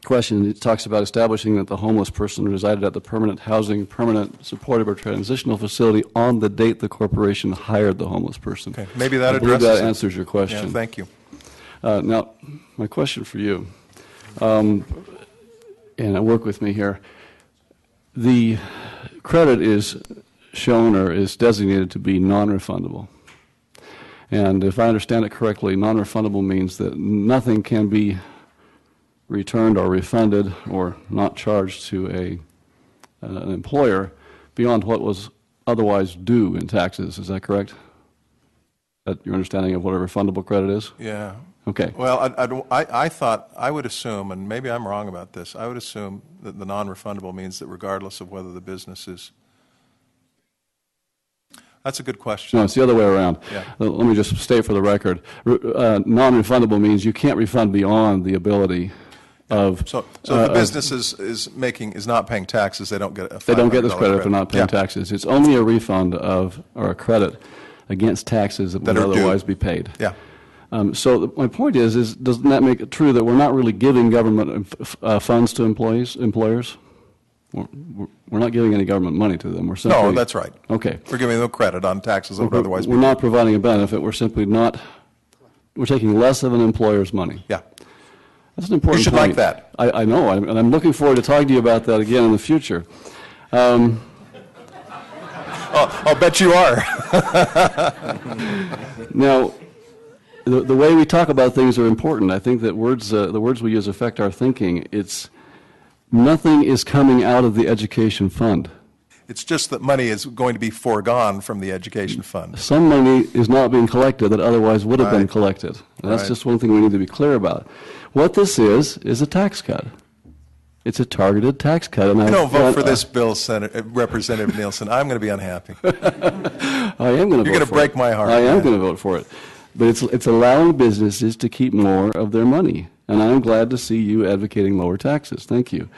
questions. It talks about establishing that the homeless person resided at the permanent housing, permanent supportive or transitional facility on the date the corporation hired the homeless person. Okay, maybe that I believe addresses that it. answers your question. Yeah, thank you. Now, my question for you, and work with me here, the credit is shown or is designated to be non-refundable. And if I understand it correctly, non-refundable means that nothing can be returned or refunded or not charged to an employer beyond what was otherwise due in taxes. Is that correct? That your understanding of what a refundable credit is? Yeah. Okay. Well, I thought, I would assume, and maybe I'm wrong about this, I would assume that the non-refundable means that regardless of whether the business is... That's a good question. No, it's the other way around. Yeah. Let me just state for the record, non-refundable means you can't refund beyond the ability of... So if the business is not paying taxes, they don't get a $500 They don't get this credit for not paying Yeah. taxes. It's only a refund of, or a credit against taxes that would are due. otherwise be paid. Yeah. So my point is doesn't that make it true that we're not really giving government funds to employers? We're not giving any government money to them. We're simply... No, that's right. Okay. We're giving them credit on taxes that would otherwise be... We're not providing a benefit. We're simply not... We're taking less of an employer's money. Yeah. That's an important You should point. like that. I know, and I'm looking forward to talking to you about that again in the future. I'll bet you are. Now, the way we talk about things are important. I think that the words we use affect our thinking. It's nothing is coming out of the education fund. It's just that money is going to be foregone from the education fund. Some money is not being collected that otherwise would have been Right. collected. And that's Right. just one thing we need to be clear about. What this is a tax cut. It's a targeted tax cut. And I don't vote for this bill, Representative Nielsen. I'm going to be unhappy. I am going to vote for it. You're going to break my heart. I am man. going to vote for it. But it's allowing businesses to keep more of their money. And I'm glad to see you advocating lower taxes. Thank you.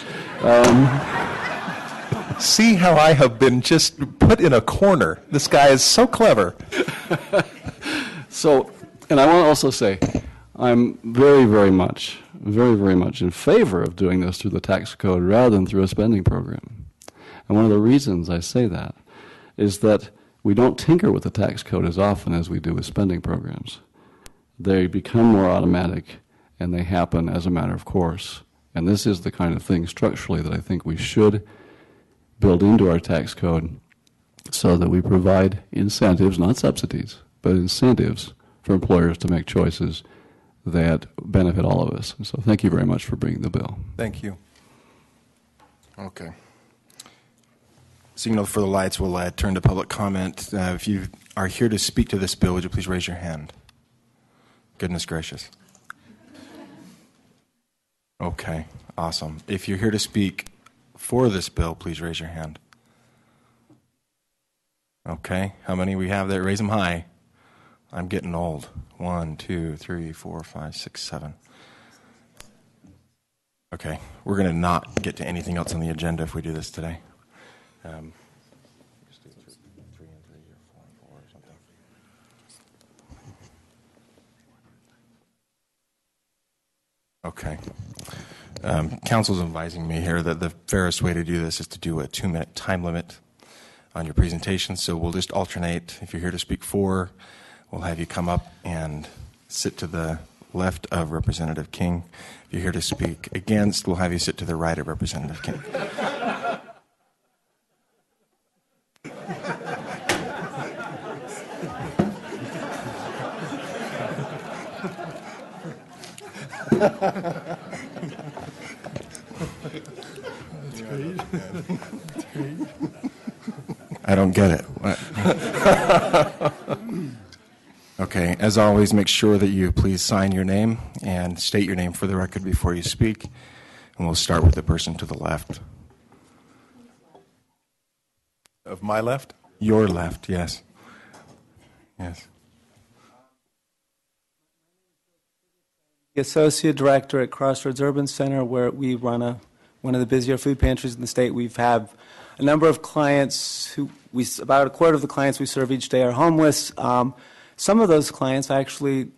See how I have been just put in a corner. This guy is so clever. So, and I want to also say, I'm very, very much in favor of doing this through the tax code rather than through a spending program. And one of the reasons I say that is that we don't tinker with the tax code as often as we do with spending programs. They become more automatic, and they happen as a matter of course. And this is the kind of thing structurally that I think we should build into our tax code so that we provide incentives, not subsidies, but incentives for employers to make choices that benefit all of us. So thank you very much for bringing the bill. Thank you. Okay. Signal for the lights. We'll turn to public comment. If you are here to speak to this bill, would you please raise your hand? Goodness gracious. Okay, awesome. If you're here to speak for this bill, please raise your hand. Okay, how many we have there? Raise them high. I'm getting old. 1, 2, 3, 4, 5, 6, 7. Okay, we're going to not get to anything else on the agenda if we do this today. Just do 3 and 3 or 4 and 4 or something. Okay. Council's advising me here that the fairest way to do this is to do a 2-minute time limit on your presentation. So we'll just alternate. If you're here to speak for, we'll have you come up and sit to the left of Representative King. If you're here to speak against, we'll have you sit to the right of Representative King. That's great. That's great. I don't get it. Okay, as always, make sure that you please sign your name and state your name for the record before you speak. And we'll start with the person to the left. Of my left? Your left, yes. Yes. Associate Director at Crossroads Urban Center, where we run one of the busier food pantries in the state. We've had a number of clients about a quarter of the clients we serve each day are homeless. Some of those clients actually,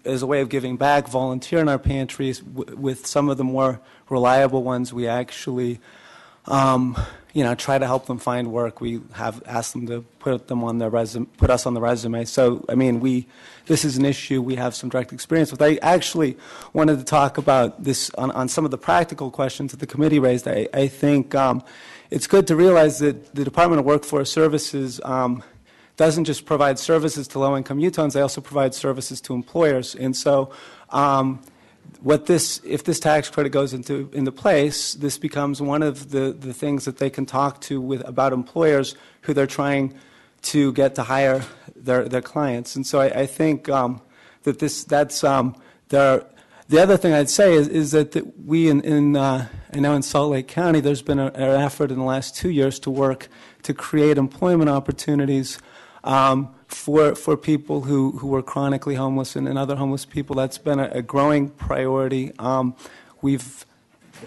as a way of giving back, volunteer in our pantries. With some of the more reliable ones, we actually, try to help them find work. We have asked them to put us on the resume. So, I mean, this is an issue we have some direct experience with. I actually wanted to talk about this on some of the practical questions that the committee raised. I think it's good to realize that the Department of Workforce Services doesn't just provide services to low-income Utahns, they also provide services to employers. And so if this tax credit goes into place, this becomes one of the things that they can talk to about employers who they're trying to get to hire their clients. And so I think the other thing I'd say is that we I know in Salt Lake County, there's been an effort in the last 2 years to work to create employment opportunities for people who are chronically homeless and other homeless people. That's been a growing priority. We've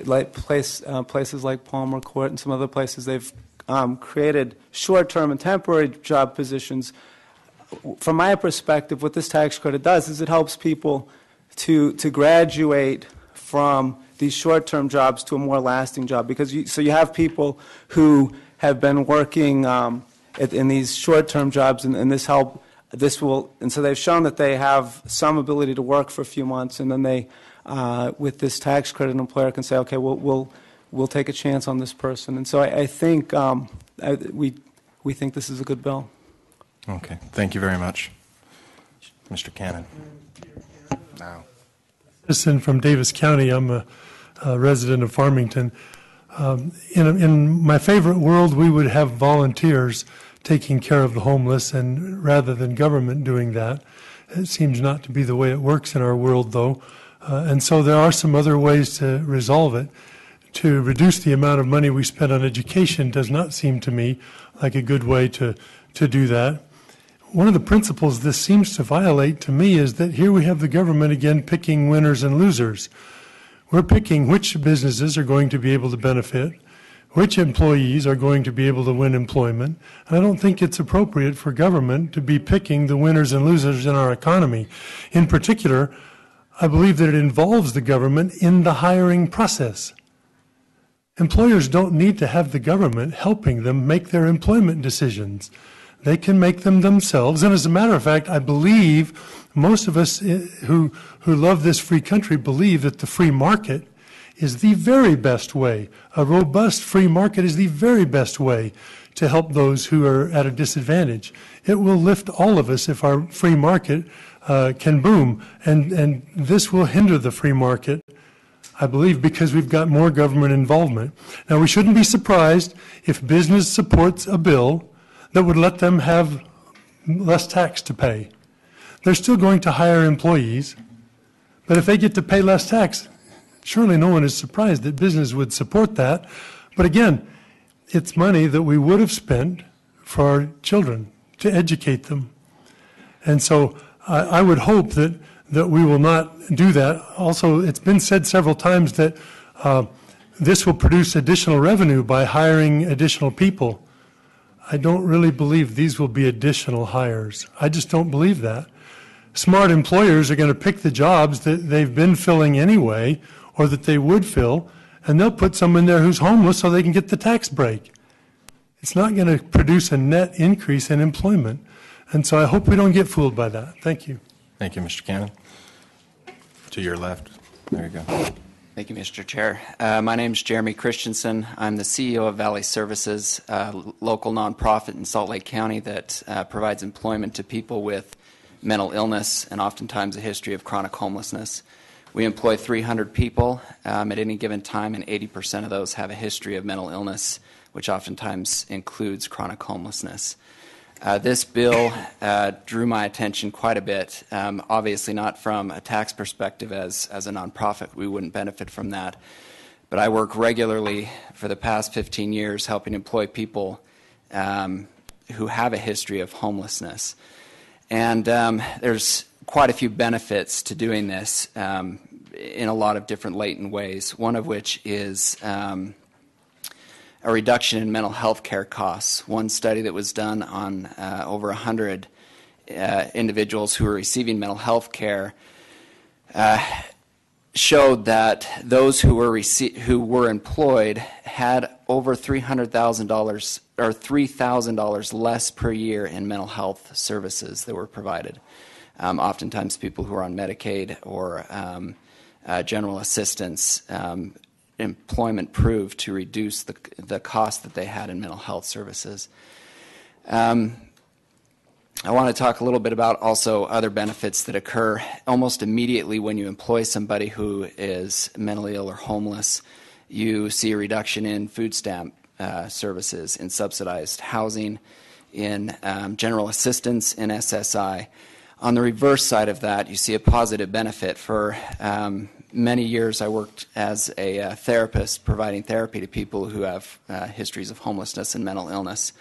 places like Palmer Court and some other places, they've created short-term and temporary job positions. From my perspective, what this tax credit does is it helps people to graduate from these short-term jobs to a more lasting job, because you have people who have been working in these short-term jobs, and so they've shown that they have some ability to work for a few months, and then they, with this tax credit, an employer can say, okay, we'll take a chance on this person. And so I think we think this is a good bill. Okay, thank you very much. Mr. Cannon. Now. Citizen from Davis County. I'm a resident of Farmington. In my favorite world, we would have volunteers taking care of the homeless, and rather than government doing that. It seems not to be the way it works in our world, though. And so there are some other ways to resolve it. To reduce the amount of money we spend on education does not seem to me like a good way to do that. One of the principles this seems to violate to me is that here we have the government again picking winners and losers. We're picking which businesses are going to be able to benefit, which employees are going to be able to win employment. And I don't think it's appropriate for government to be picking the winners and losers in our economy. In particular, I believe that it involves the government in the hiring process. Employers don't need to have the government helping them make their employment decisions. They can make them themselves. And as a matter of fact, I believe most of us who love this free country believe that the free market is the very best way. A robust free market is the very best way to help those who are at a disadvantage. It will lift all of us if our free market can boom. And this will hinder the free market I believe because we've got more government involvement. Now, we shouldn't be surprised if business supports a bill that would let them have less tax to pay. They're still going to hire employees, but if they get to pay less tax, surely no one is surprised that business would support that. But again, it's money that we would have spent for our children to educate them. And so I would hope that we will not do that. Also, it's been said several times that this will produce additional revenue by hiring additional people. I don't really believe these will be additional hires. I just don't believe that. Smart employers are going to pick the jobs that they've been filling anyway, or that they would fill, and they'll put someone there who's homeless so they can get the tax break. It's not going to produce a net increase in employment. And so I hope we don't get fooled by that. Thank you. Thank you, Mr. Cannon. To your left. There you go. Thank you, Mr. Chair. My name is Jeremy Christensen. I'm the CEO of Valley Services, a local nonprofit in Salt Lake County that provides employment to people with mental illness and oftentimes a history of chronic homelessness. We employ 300 people at any given time, and 80% of those have a history of mental illness, which oftentimes includes chronic homelessness. This bill drew my attention quite a bit, obviously not from a tax perspective as a nonprofit. We wouldn't benefit from that. But I work regularly for the past 15 years helping employ people who have a history of homelessness. And there's quite a few benefits to doing this in a lot of different latent ways, one of which is a reduction in mental health care costs. One study that was done on over 100 individuals who were receiving mental health care showed that those who were employed had over $300,000 or $3,000 less per year in mental health services that were provided. Oftentimes people who are on Medicaid or general assistance, employment proved to reduce the cost that they had in mental health services. I want to talk a little bit about also other benefits that occur almost immediately when you employ somebody who is mentally ill or homeless. You see a reduction in food stamp services, in subsidized housing, in general assistance, in SSI. On the reverse side of that, you see a positive benefit. For many years, I worked as a therapist providing therapy to people who have histories of homelessness and mental illness.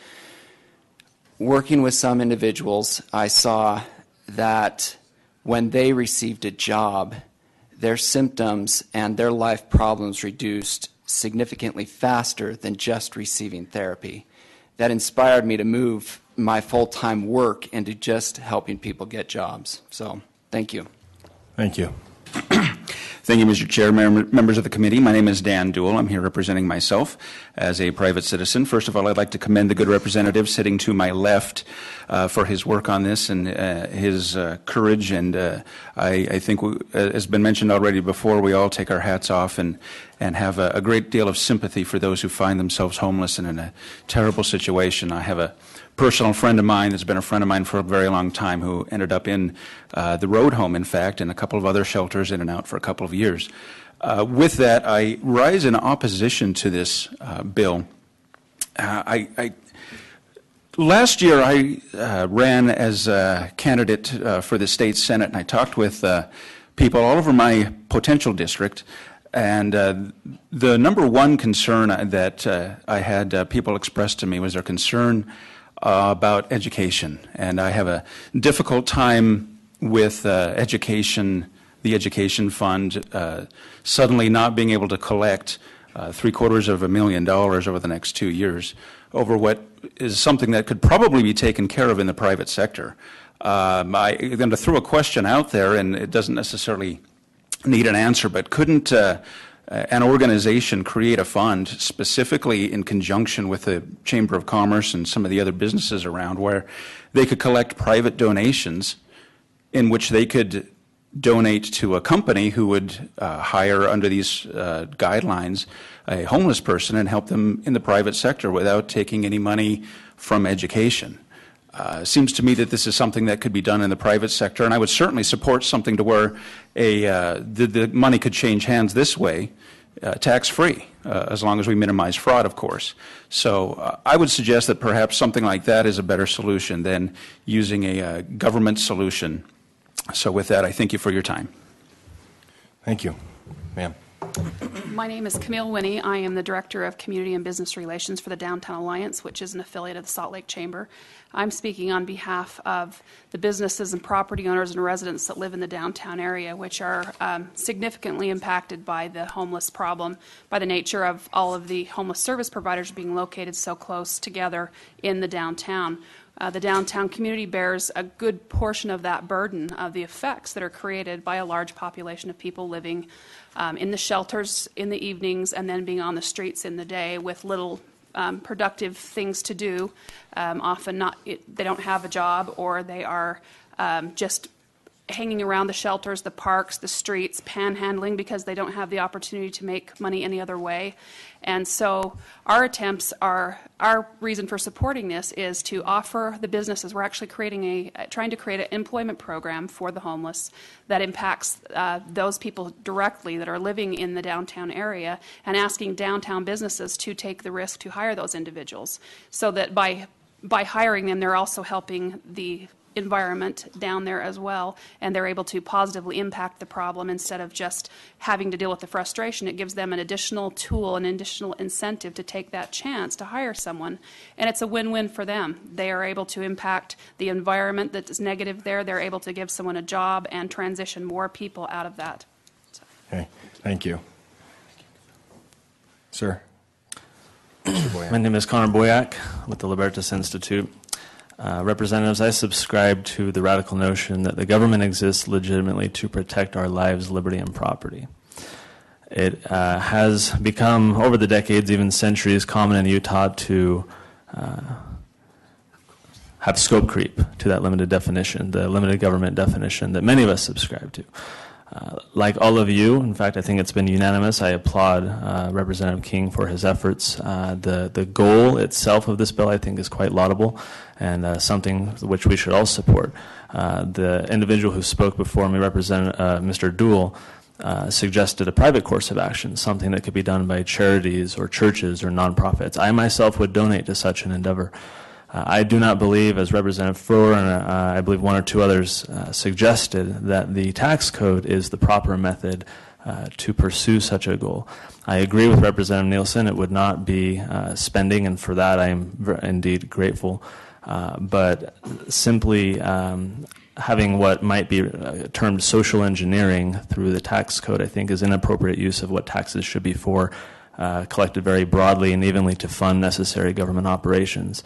Working with some individuals, I saw that when they received a job, their symptoms and their life problems reduced significantly faster than just receiving therapy. That inspired me to move my full-time work into just helping people get jobs. So, thank you. Thank you. Thank you, Mr. Chair, members of the committee. My name is Dan Duell. I'm here representing myself as a private citizen. First of all, I'd like to commend the good representative sitting to my left for his work on this and his courage. And I think, as has been mentioned already before, we all take our hats off and have a great deal of sympathy for those who find themselves homeless and in a terrible situation. I have a personal friend of mine that's been a friend of mine for a very long time who ended up in the road home, in fact, and a couple of other shelters in and out for a couple of years. With that, I rise in opposition to this bill. Last year, I ran as a candidate for the state Senate, and I talked with people all over my potential district. And the number one concern that I had people express to me was their concern about education. And I have a difficult time with education, the education fund, suddenly not being able to collect $750,000 over the next 2 years over what is something that could probably be taken care of in the private sector. I'm going to throw a question out there, and it doesn't necessarily need an answer, but couldn't an organization create a fund specifically in conjunction with the Chamber of Commerce and some of the other businesses around where they could collect private donations in which they could donate to a company who would hire under these guidelines a homeless person and help them in the private sector without taking any money from education? Seems to me that this is something that could be done in the private sector, and I would certainly support something to where the money could change hands this way, tax-free, as long as we minimize fraud, of course. So I would suggest that perhaps something like that is a better solution than using a government solution. So with that, I thank you for your time. Thank you. Ma'am. My name is Camille Winnie. I am the Director of Community and Business Relations for the Downtown Alliance, which is an affiliate of the Salt Lake Chamber. I'm speaking on behalf of the businesses and property owners and residents that live in the downtown area, which are significantly impacted by the homeless problem, by the nature of all of the homeless service providers being located so close together in the downtown. The downtown community bears a good portion of that burden of the effects that are created by a large population of people living in the shelters in the evenings and then being on the streets in the day with little productive things to do. Often they don't have a job, or they are just hanging around the shelters, the parks, the streets, panhandling because they don't have the opportunity to make money any other way. And so our reason for supporting this is to offer the businesses, we're actually trying to create an employment program for the homeless that impacts those people directly that are living in the downtown area, and asking downtown businesses to take the risk to hire those individuals, so that by hiring them, they're also helping the environment down there as well, and they're able to positively impact the problem instead of just having to deal with the frustration. It gives them an additional tool, an additional incentive to take that chance to hire someone, and it's a win-win for them. They are able to impact the environment that is negative there. They're able to give someone a job and transition more people out of that. Okay, thank you. Sir. My name is Connor Boyack with the Libertas Institute. Representatives, I subscribe to the radical notion that the government exists legitimately to protect our lives, liberty, and property. It has become, over the decades, even centuries, common in Utah to have scope creep to that limited definition, the limited government definition that many of us subscribe to. Like all of you, in fact, I think it's been unanimous. I applaud Representative King for his efforts. The goal itself of this bill, I think, is quite laudable and something which we should all support. The individual who spoke before me, Mr. Duell, suggested a private course of action, something that could be done by charities or churches or nonprofits. I myself would donate to such an endeavor. I do not believe, as Representative Froer and I believe one or two others suggested, that the tax code is the proper method to pursue such a goal. I agree with Representative Nielsen. It would not be spending, and for that I am indeed grateful. But simply having what might be termed social engineering through the tax code, I think, is inappropriate use of what taxes should be for, collected very broadly and evenly to fund necessary government operations.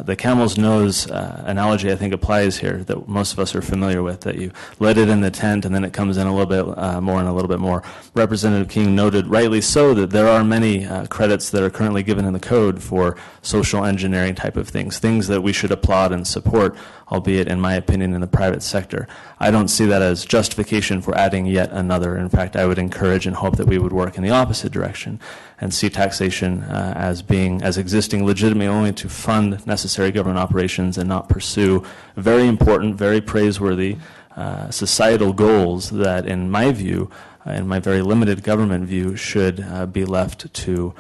The camel's nose analogy, I think, applies here, that most of us are familiar with, that you let it in the tent and then it comes in a little bit more and a little bit more. Representative King noted, rightly so, that there are many credits that are currently given in the code for social engineering type of things that we should applaud and support, albeit, in my opinion, in the private sector. I don't see that as justification for adding yet another. In fact, I would encourage and hope that we would work in the opposite direction and see taxation as existing legitimately only to fund necessary government operations and not pursue very important, very praiseworthy societal goals that, in my view, in my very limited government view, should be left to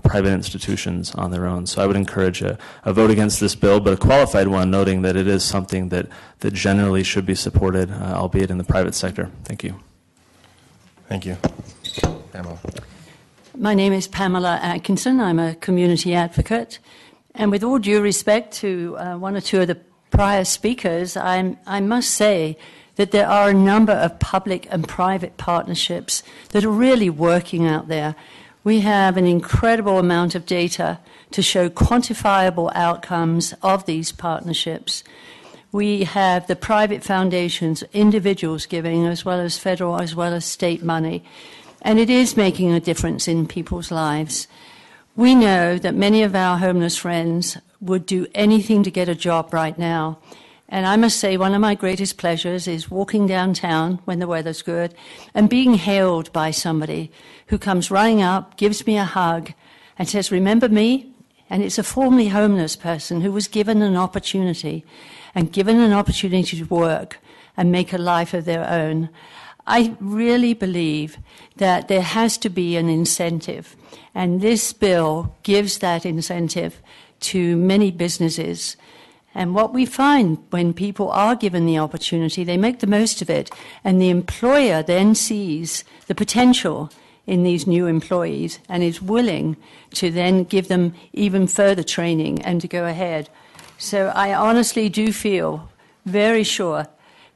private institutions on their own. So I would encourage a vote against this bill, but a qualified one, noting that it is something that generally should be supported, albeit in the private sector. Thank you. Thank you. Pamela. My name is Pamela Atkinson. I'm a community advocate. And with all due respect to one or two of the prior speakers, I must say that there are a number of public and private partnerships that are really working out there. We have an incredible amount of data to show quantifiable outcomes of these partnerships. We have the private foundations, individuals giving, as well as federal, as well as state money. And it is making a difference in people's lives. We know that many of our homeless friends would do anything to get a job right now. And I must say, one of my greatest pleasures is walking downtown when the weather's good and being hailed by somebody who comes running up, gives me a hug, and says, "Remember me?" And it's a formerly homeless person who was given an opportunity to work and make a life of their own. I really believe that there has to be an incentive, and this bill gives that incentive to many businesses. And what we find when people are given the opportunity, they make the most of it, and the employer then sees the potential in these new employees and is willing to then give them even further training and to go ahead. So I honestly do feel very sure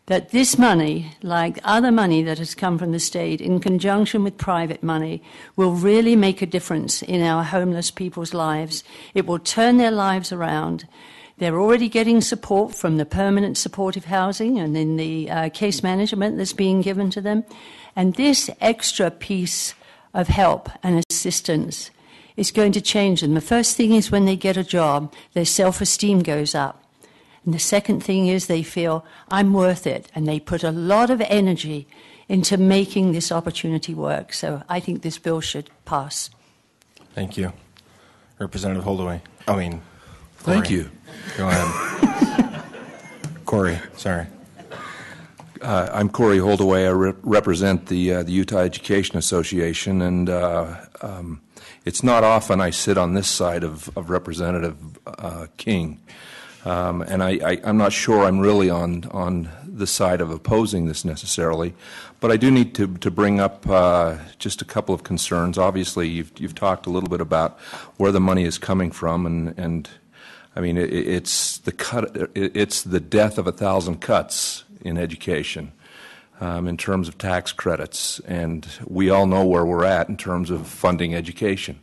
that this money, like other money that has come from the state in conjunction with private money, will really make a difference in our homeless people's lives. It will turn their lives around. They're already getting support from the permanent supportive housing and in the case management that's being given to them. And this extra piece of help and assistance is going to change them. The first thing is when they get a job, their self-esteem goes up. And the second thing is they feel, I'm worth it. And they put a lot of energy into making this opportunity work. So I think this bill should pass. Thank you. Representative Holdaway. Thank you. Go ahead. Corey, sorry. I'm Corey Holdaway. I represent the Utah Education Association, and it's not often I sit on this side of Representative King, and I'm not sure I'm really on the side of opposing this necessarily, but I do need to bring up just a couple of concerns. Obviously, you've talked a little bit about where the money is coming from, and I mean it's the death of 1,000 cuts in education in terms of tax credits, and we all know where we're at in terms of funding education,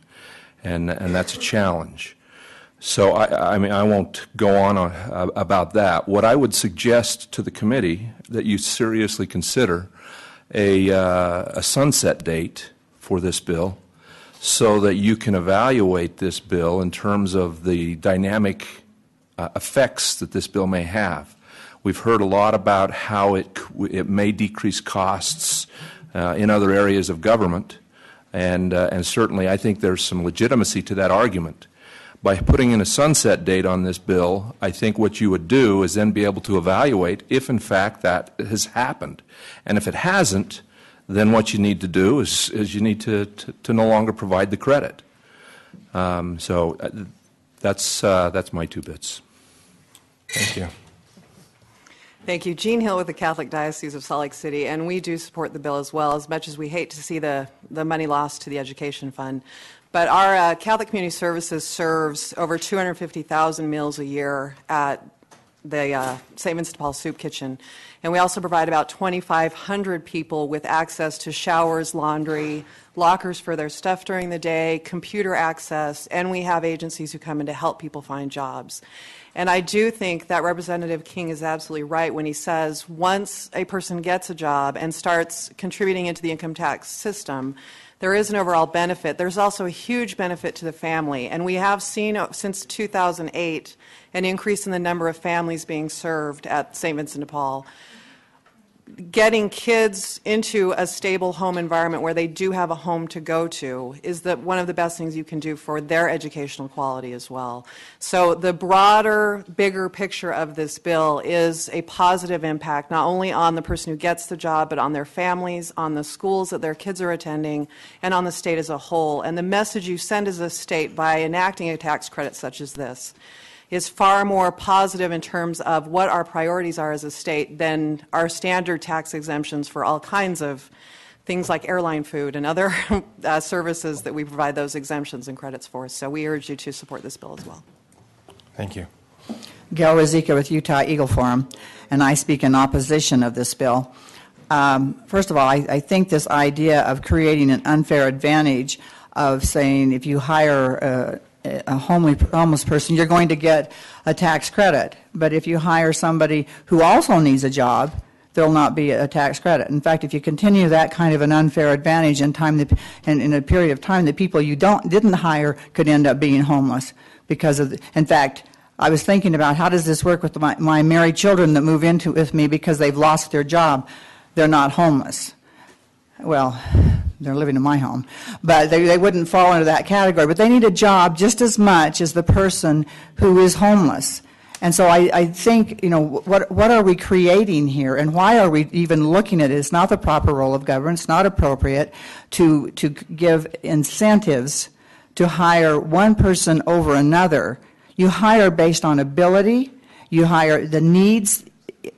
and that's a challenge. So I mean I won't go on about that. What I would suggest to the committee that you seriously consider a sunset date for this bill, so that you can evaluate this bill in terms of the dynamic effects that this bill may have. We've heard a lot about how it may decrease costs in other areas of government, and certainly I think there's some legitimacy to that argument. By putting in a sunset date on this bill, I think what you would do is then be able to evaluate if in fact that has happened. And if it hasn't, then what you need to do is you need to no longer provide the credit. So that's my 2 bits. Thank you. Thank you. Jean Hill with the Catholic Diocese of Salt Lake City, and we do support the bill as well, as much as we hate to see the money lost to the education fund. But our Catholic Community Services serves over 250,000 meals a year at the St. Vincent de Paul Soup Kitchen. And we also provide about 2,500 people with access to showers, laundry, lockers for their stuff during the day, computer access, and we have agencies who come in to help people find jobs. And I do think that Representative King is absolutely right when he says once a person gets a job and starts contributing into the income tax system, there is an overall benefit. There's also a huge benefit to the family. And we have seen since 2008 an increase in the number of families being served at St. Vincent de Paul. Getting kids into a stable home environment where they do have a home to go to is one of the best things you can do for their educational quality as well. So the broader, bigger picture of this bill is a positive impact not only on the person who gets the job, but on their families, on the schools that their kids are attending, and on the state as a whole. And the message you send as a state by enacting a tax credit such as this is far more positive in terms of what our priorities are as a state than our standard tax exemptions for all kinds of things like airline food and other services that we provide those exemptions and credits for. So we urge you to support this bill as well. Thank you. Gail Ruzicka with Utah Eagle Forum, and I speak in opposition of this bill. First of all, I think this idea of creating an unfair advantage of saying if you hire a homeless person, you're going to get a tax credit. But if you hire somebody who also needs a job, there will not be a tax credit. In fact, if you continue that kind of an unfair advantage in a period of time, the people you didn't hire could end up being homeless because of. In fact, I was thinking about how does this work with my married children that move into with me because they've lost their job. They're not homeless. Well, they're living in my home, but they wouldn't fall into that category. But they need a job just as much as the person who is homeless. And so I think, what are we creating here, and why are we even looking at it? It's not the proper role of government. It's not appropriate to give incentives to hire one person over another. You hire based on ability. You hire the needs.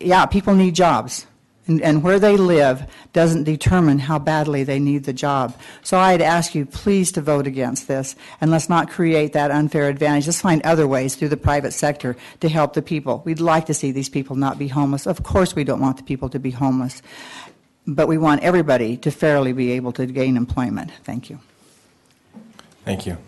Yeah, people need jobs. And where they live doesn't determine how badly they need the job. So I'd ask you please to vote against this, and let's not create that unfair advantage. Let's find other ways through the private sector to help the people. We'd like to see these people not be homeless. Of course we don't want the people to be homeless, but we want everybody to fairly be able to gain employment. Thank you. Thank you.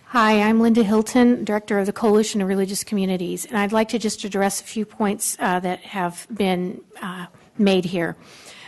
Hi, I'm Linda Hilton, Director of the Coalition of Religious Communities, and I'd like to just address a few points that have been made here.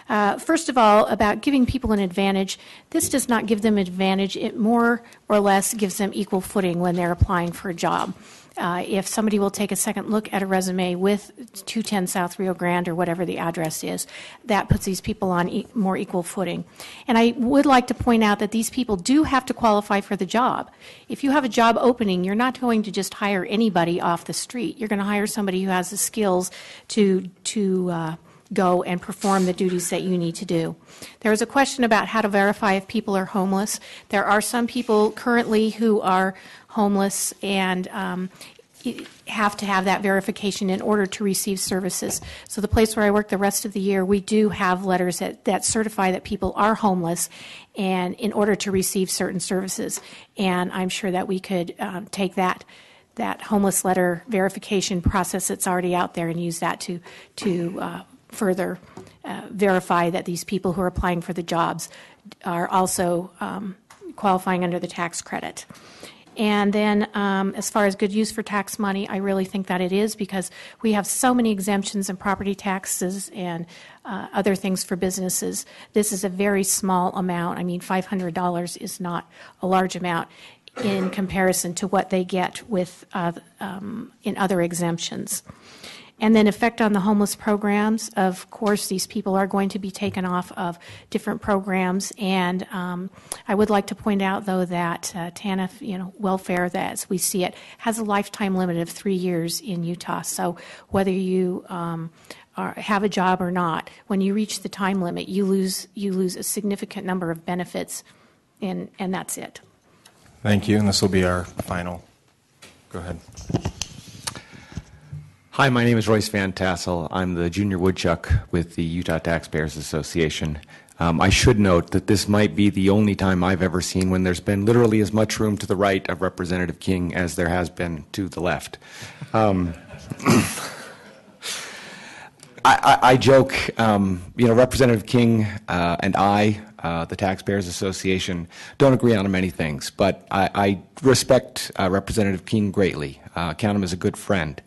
First of all, about giving people an advantage, this does not give them advantage. It more or less gives them equal footing when they're applying for a job. If somebody will take a second look at a resume with 210 South Rio Grande or whatever the address is, that puts these people on more equal footing. And I would like to point out that these people do have to qualify for the job. If you have a job opening, you're not going to just hire anybody off the street. You're going to hire somebody who has the skills to go and perform the duties that you need to do. There was a question about how to verify if people are homeless. There are some people currently who are homeless and have to have that verification in order to receive services. So the place where I work the rest of the year, we do have letters that certify that people are homeless and in order to receive certain services. And I'm sure that we could take that homeless letter verification process that's already out there and use that to further verify that these people who are applying for the jobs are also qualifying under the tax credit. And then as far as good use for tax money, I really think that it is, because we have so many exemptions in property taxes and other things for businesses. This is a very small amount. I mean, $500 is not a large amount in comparison to what they get with in other exemptions. And then effect on the homeless programs. Of course, these people are going to be taken off of different programs. And I would like to point out, though, that TANF, welfare, as we see it, has a lifetime limit of 3 years in Utah. So whether you have a job or not, when you reach the time limit, you lose a significant number of benefits, and that's it. Thank you. And this will be our final. Go ahead. Hi, my name is Royce Van Tassel. I'm the junior woodchuck with the Utah Taxpayers Association. I should note that this might be the only time I've ever seen when there's been literally as much room to the right of Representative King as there has been to the left. I joke, Representative King and I, the Taxpayers Association, don't agree on many things, but I respect Representative King greatly. Count him as a good friend.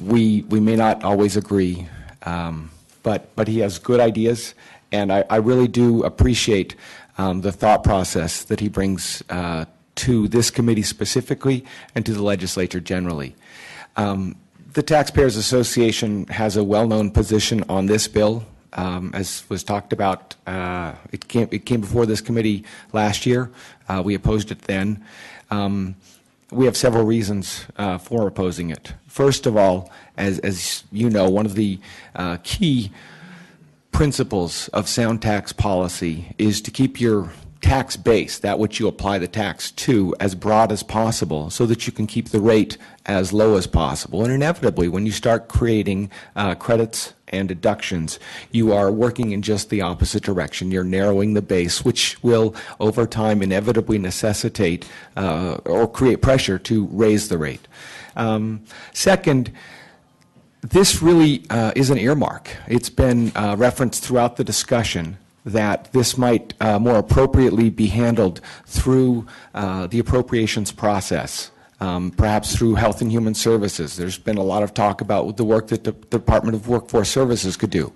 We may not always agree, but he has good ideas, and I really do appreciate the thought process that he brings to this committee specifically and to the legislature generally. The Taxpayers Association has a well-known position on this bill. As was talked about, it came before this committee last year. We opposed it then. We have several reasons for opposing it. First of all, as you know, one of the key principles of sound tax policy is to keep your tax base, that which you apply the tax to, as broad as possible so that you can keep the rate as low as possible. And inevitably, when you start creating credits and deductions, you are working in just the opposite direction. You're narrowing the base, which will, over time, inevitably necessitate or create pressure to raise the rate. Second, this really is an earmark. It's been referenced throughout the discussion that this might more appropriately be handled through the appropriations process, perhaps through Health and Human Services. There's been a lot of talk about the work that the Department of Workforce Services could do.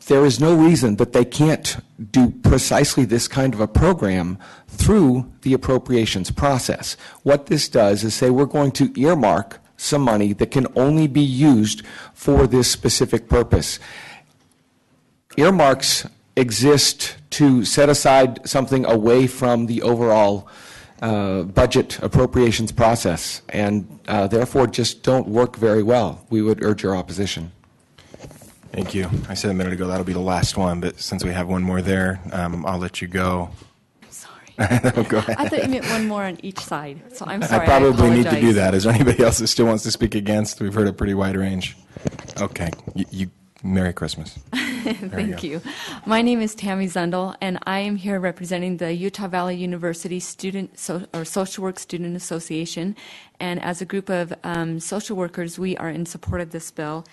There is no reason that they can't do precisely this kind of a program through the appropriations process. What this does is say we're going to earmark some money that can only be used for this specific purpose. earmarks exist to set aside something away from the overall budget appropriations process, and therefore just don't work very well. We would urge your opposition. Thank you. I said a minute ago that'll be the last one, but since we have one more there, I'll let you go. No, go ahead. I thought you meant one more on each side, so I'm sorry. I probably need to do apologize. that. Is there anybody else that still wants to speak against? We've heard a pretty wide range. Okay. Merry Christmas. Thank you. My name is Tammy Zundel, and I am here representing the Utah Valley University Social Work Student Association. And as a group of social workers, we are in support of this bill.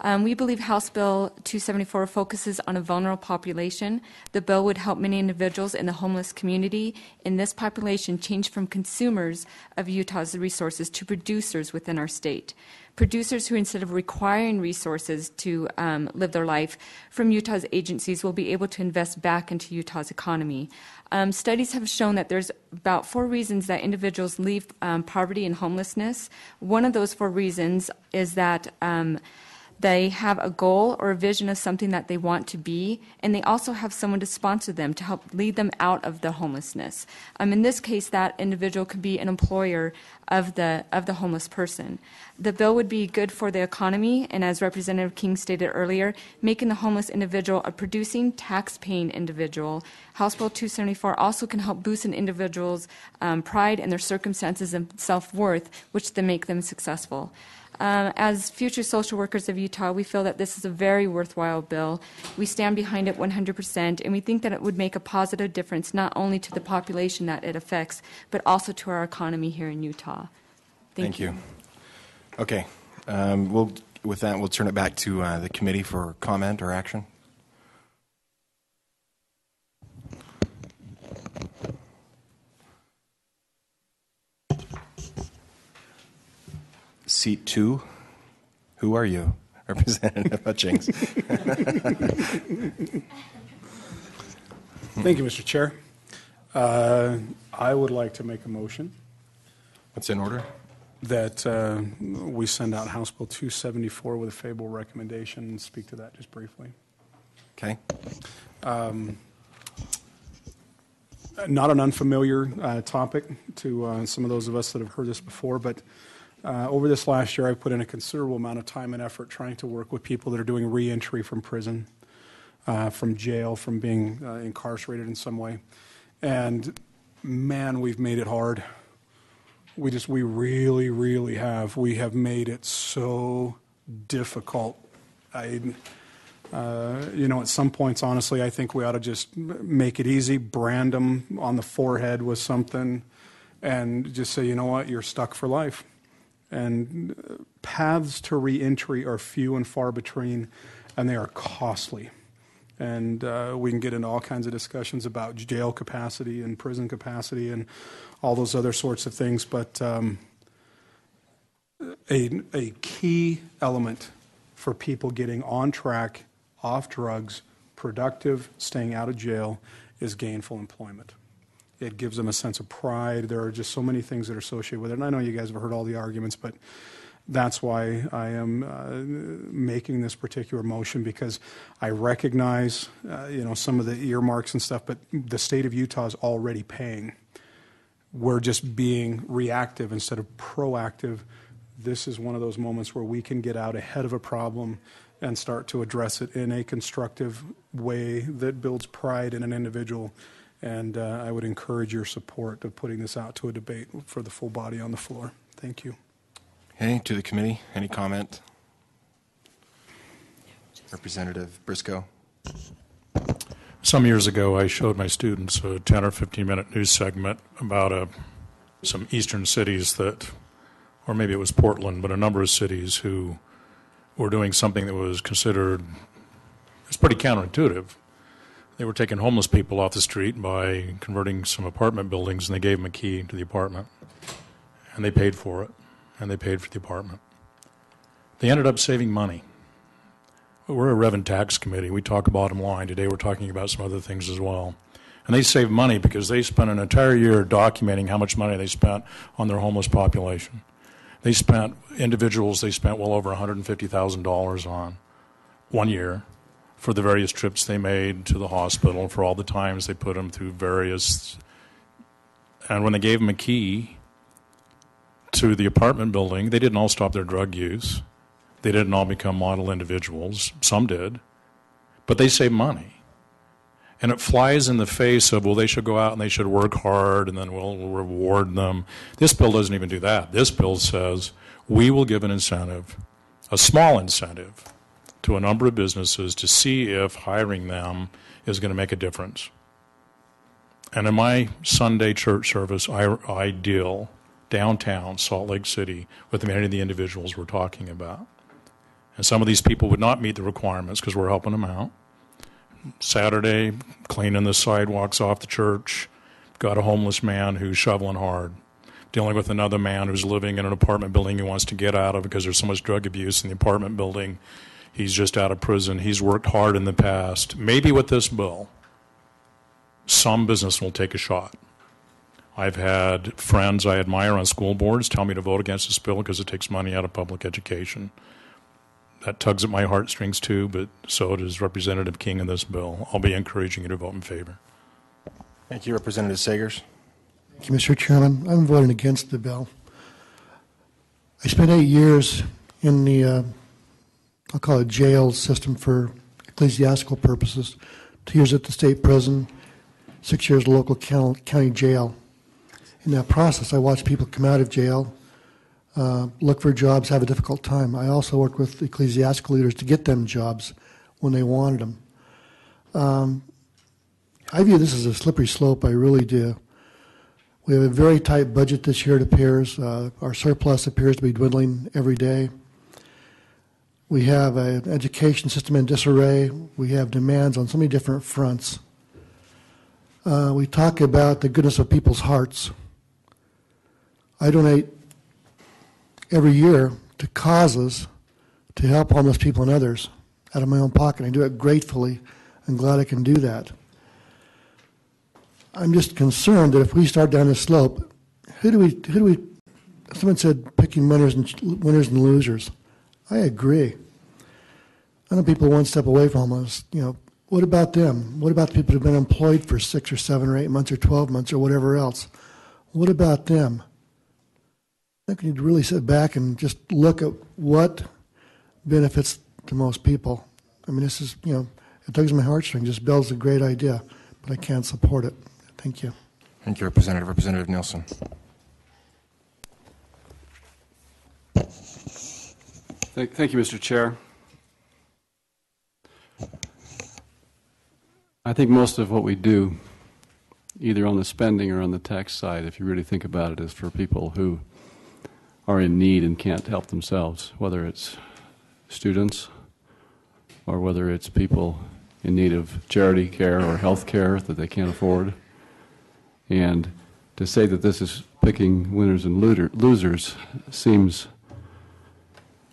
We believe House Bill 274 focuses on a vulnerable population. The bill would help many individuals in the homeless community in this population change from consumers of Utah's resources to producers within our state. Producers who, instead of requiring resources to live their life from Utah's agencies, will be able to invest back into Utah's economy. Studies have shown that there's about 4 reasons that individuals leave poverty and homelessness. One of those 4 reasons is that they have a goal or a vision of something that they want to be, and they also have someone to sponsor them to help lead them out of the homelessness. In this case, that individual could be an employer of the homeless person. The bill would be good for the economy, and as Representative King stated earlier, making the homeless individual a producing, tax-paying individual. House Bill 274 also can help boost an individual's pride in their circumstances and self-worth, which then make them successful. As future social workers of Utah, we feel that this is a very worthwhile bill. We stand behind it 100%, and we think that it would make a positive difference not only to the population that it affects, but also to our economy here in Utah. Thank you. Okay. With that, we'll turn it back to the committee for comment or action. Seat 2. Who are you? Representative Hutchings. Thank you, Mr. Chair. I would like to make a motion. What's in order? That we send out House Bill 274 with a favorable recommendation and speak to that just briefly. Okay. Not an unfamiliar topic to some of those of us that have heard this before, but over this last year, I've put in a considerable amount of time and effort trying to work with people that are doing reentry from prison, from jail, from being incarcerated in some way. And man, we've made it hard. We really, really have. We have made it so difficult. At some points, honestly, I think we ought to just make it easy, brand them on the forehead with something, and just say, you know what, you're stuck for life. And paths to reentry are few and far between, and they are costly. And we can get into all kinds of discussions about jail capacity and prison capacity and all those other sorts of things. But a key element for people getting on track, off drugs, productive, staying out of jail, is gainful employment. It gives them a sense of pride. There are just so many things that are associated with it. And I know you guys have heard all the arguments, but that's why I am making this particular motion, because I recognize, some of the earmarks and stuff, but the state of Utah is already paying. We're just being reactive instead of proactive. This is one of those moments where we can get out ahead of a problem and start to address it in a constructive way that builds pride in an individual. And I would encourage your support of putting this out to a debate for the full body on the floor. Thank you. Okay, to the committee, any comment? Representative Briscoe. Some years ago, I showed my students a 10 or 15-minute news segment about some eastern cities that, or maybe it was Portland, but a number of cities who were doing something that was considered, it's pretty counterintuitive. They were taking homeless people off the street by converting some apartment buildings, and they gave them a key to the apartment. And they paid for it, and they paid for the apartment. They ended up saving money. We're a Rev and Tax Committee. We talk bottom line. Today we're talking about some other things as well. And they saved money because they spent an entire year documenting how much money they spent on their homeless population. They spent well over $150,000 on 1 year for the various trips they made to the hospital, for all the times they put them through various. And when they gave them a key to the apartment building, they didn't all stop their drug use. They didn't all become model individuals. Some did. But they saved money. And it flies in the face of, well, they should go out and they should work hard and then we'll reward them. This bill doesn't even do that. This bill says we will give an incentive, a small incentive, to a number of businesses to see if hiring them is going to make a difference. And in my Sunday church service, I deal downtown Salt Lake City with many of the individuals we're talking about. And some of these people would not meet the requirements because we're helping them out. Saturday, cleaning the sidewalks off the church, got a homeless man who's shoveling hard, dealing with another man who's living in an apartment building he wants to get out of because there's so much drug abuse in the apartment building. He's just out of prison. He's worked hard in the past. Maybe with this bill, some business will take a shot. I've had friends I admire on school boards tell me to vote against this bill because it takes money out of public education. That tugs at my heartstrings too, but so does Representative King in this bill. I'll be encouraging you to vote in favor. Thank you, Representative Sagers. Thank you, Mr. Chairman. I'm voting against the bill. I spent 8 years in the, I'll call it jail system for ecclesiastical purposes, 2 years at the state prison, 6 years local county jail. In that process, I watched people come out of jail, look for jobs, have a difficult time. I also worked with ecclesiastical leaders to get them jobs when they wanted them. I view this as a slippery slope, I really do. We have a very tight budget this year, it appears. Our surplus appears to be dwindling every day. We have an education system in disarray. We have demands on so many different fronts. We talk about the goodness of people's hearts. I donate every year to causes to help homeless people and others out of my own pocket. I do it gratefully. I'm glad I can do that. I'm just concerned that if we start down this slope, who do we, someone said picking winners and losers. I agree. I know people one step away from homeless. You know, what about them? What about the people who've been employed for 6 or 7 or 8 months or 12 months or whatever else? What about them? I think we need to really sit back and just look at what benefits to most people. I mean, this is, you know, it tugs my heartstrings. This bill's a great idea, but I can't support it. Thank you. Thank you, Representative. Representative Nielsen. Thank you, Mr. Chair. I think most of what we do, either on the spending or on the tax side, if you really think about it, is for people who are in need and can't help themselves, whether it's students or whether it's people in need of charity care or health care that they can't afford. And to say that this is picking winners and losers seems,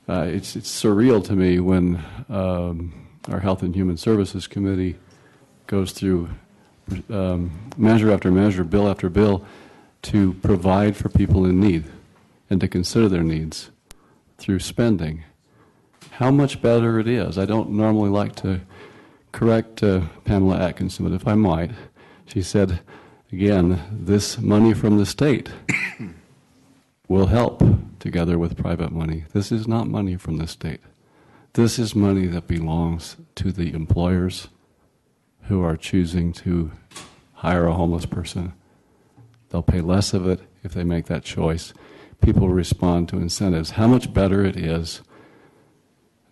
it's surreal to me when our Health and Human Services Committee goes through measure after measure, bill after bill, to provide for people in need and to consider their needs through spending. How much better it is. I don't normally like to correct Pamela Atkinson, but if I might, she said, again, this money from the state will help together with private money. This is not money from the state. This is money that belongs to the employers who are choosing to hire a homeless person. They'll pay less of it if they make that choice. People respond to incentives. How much better it is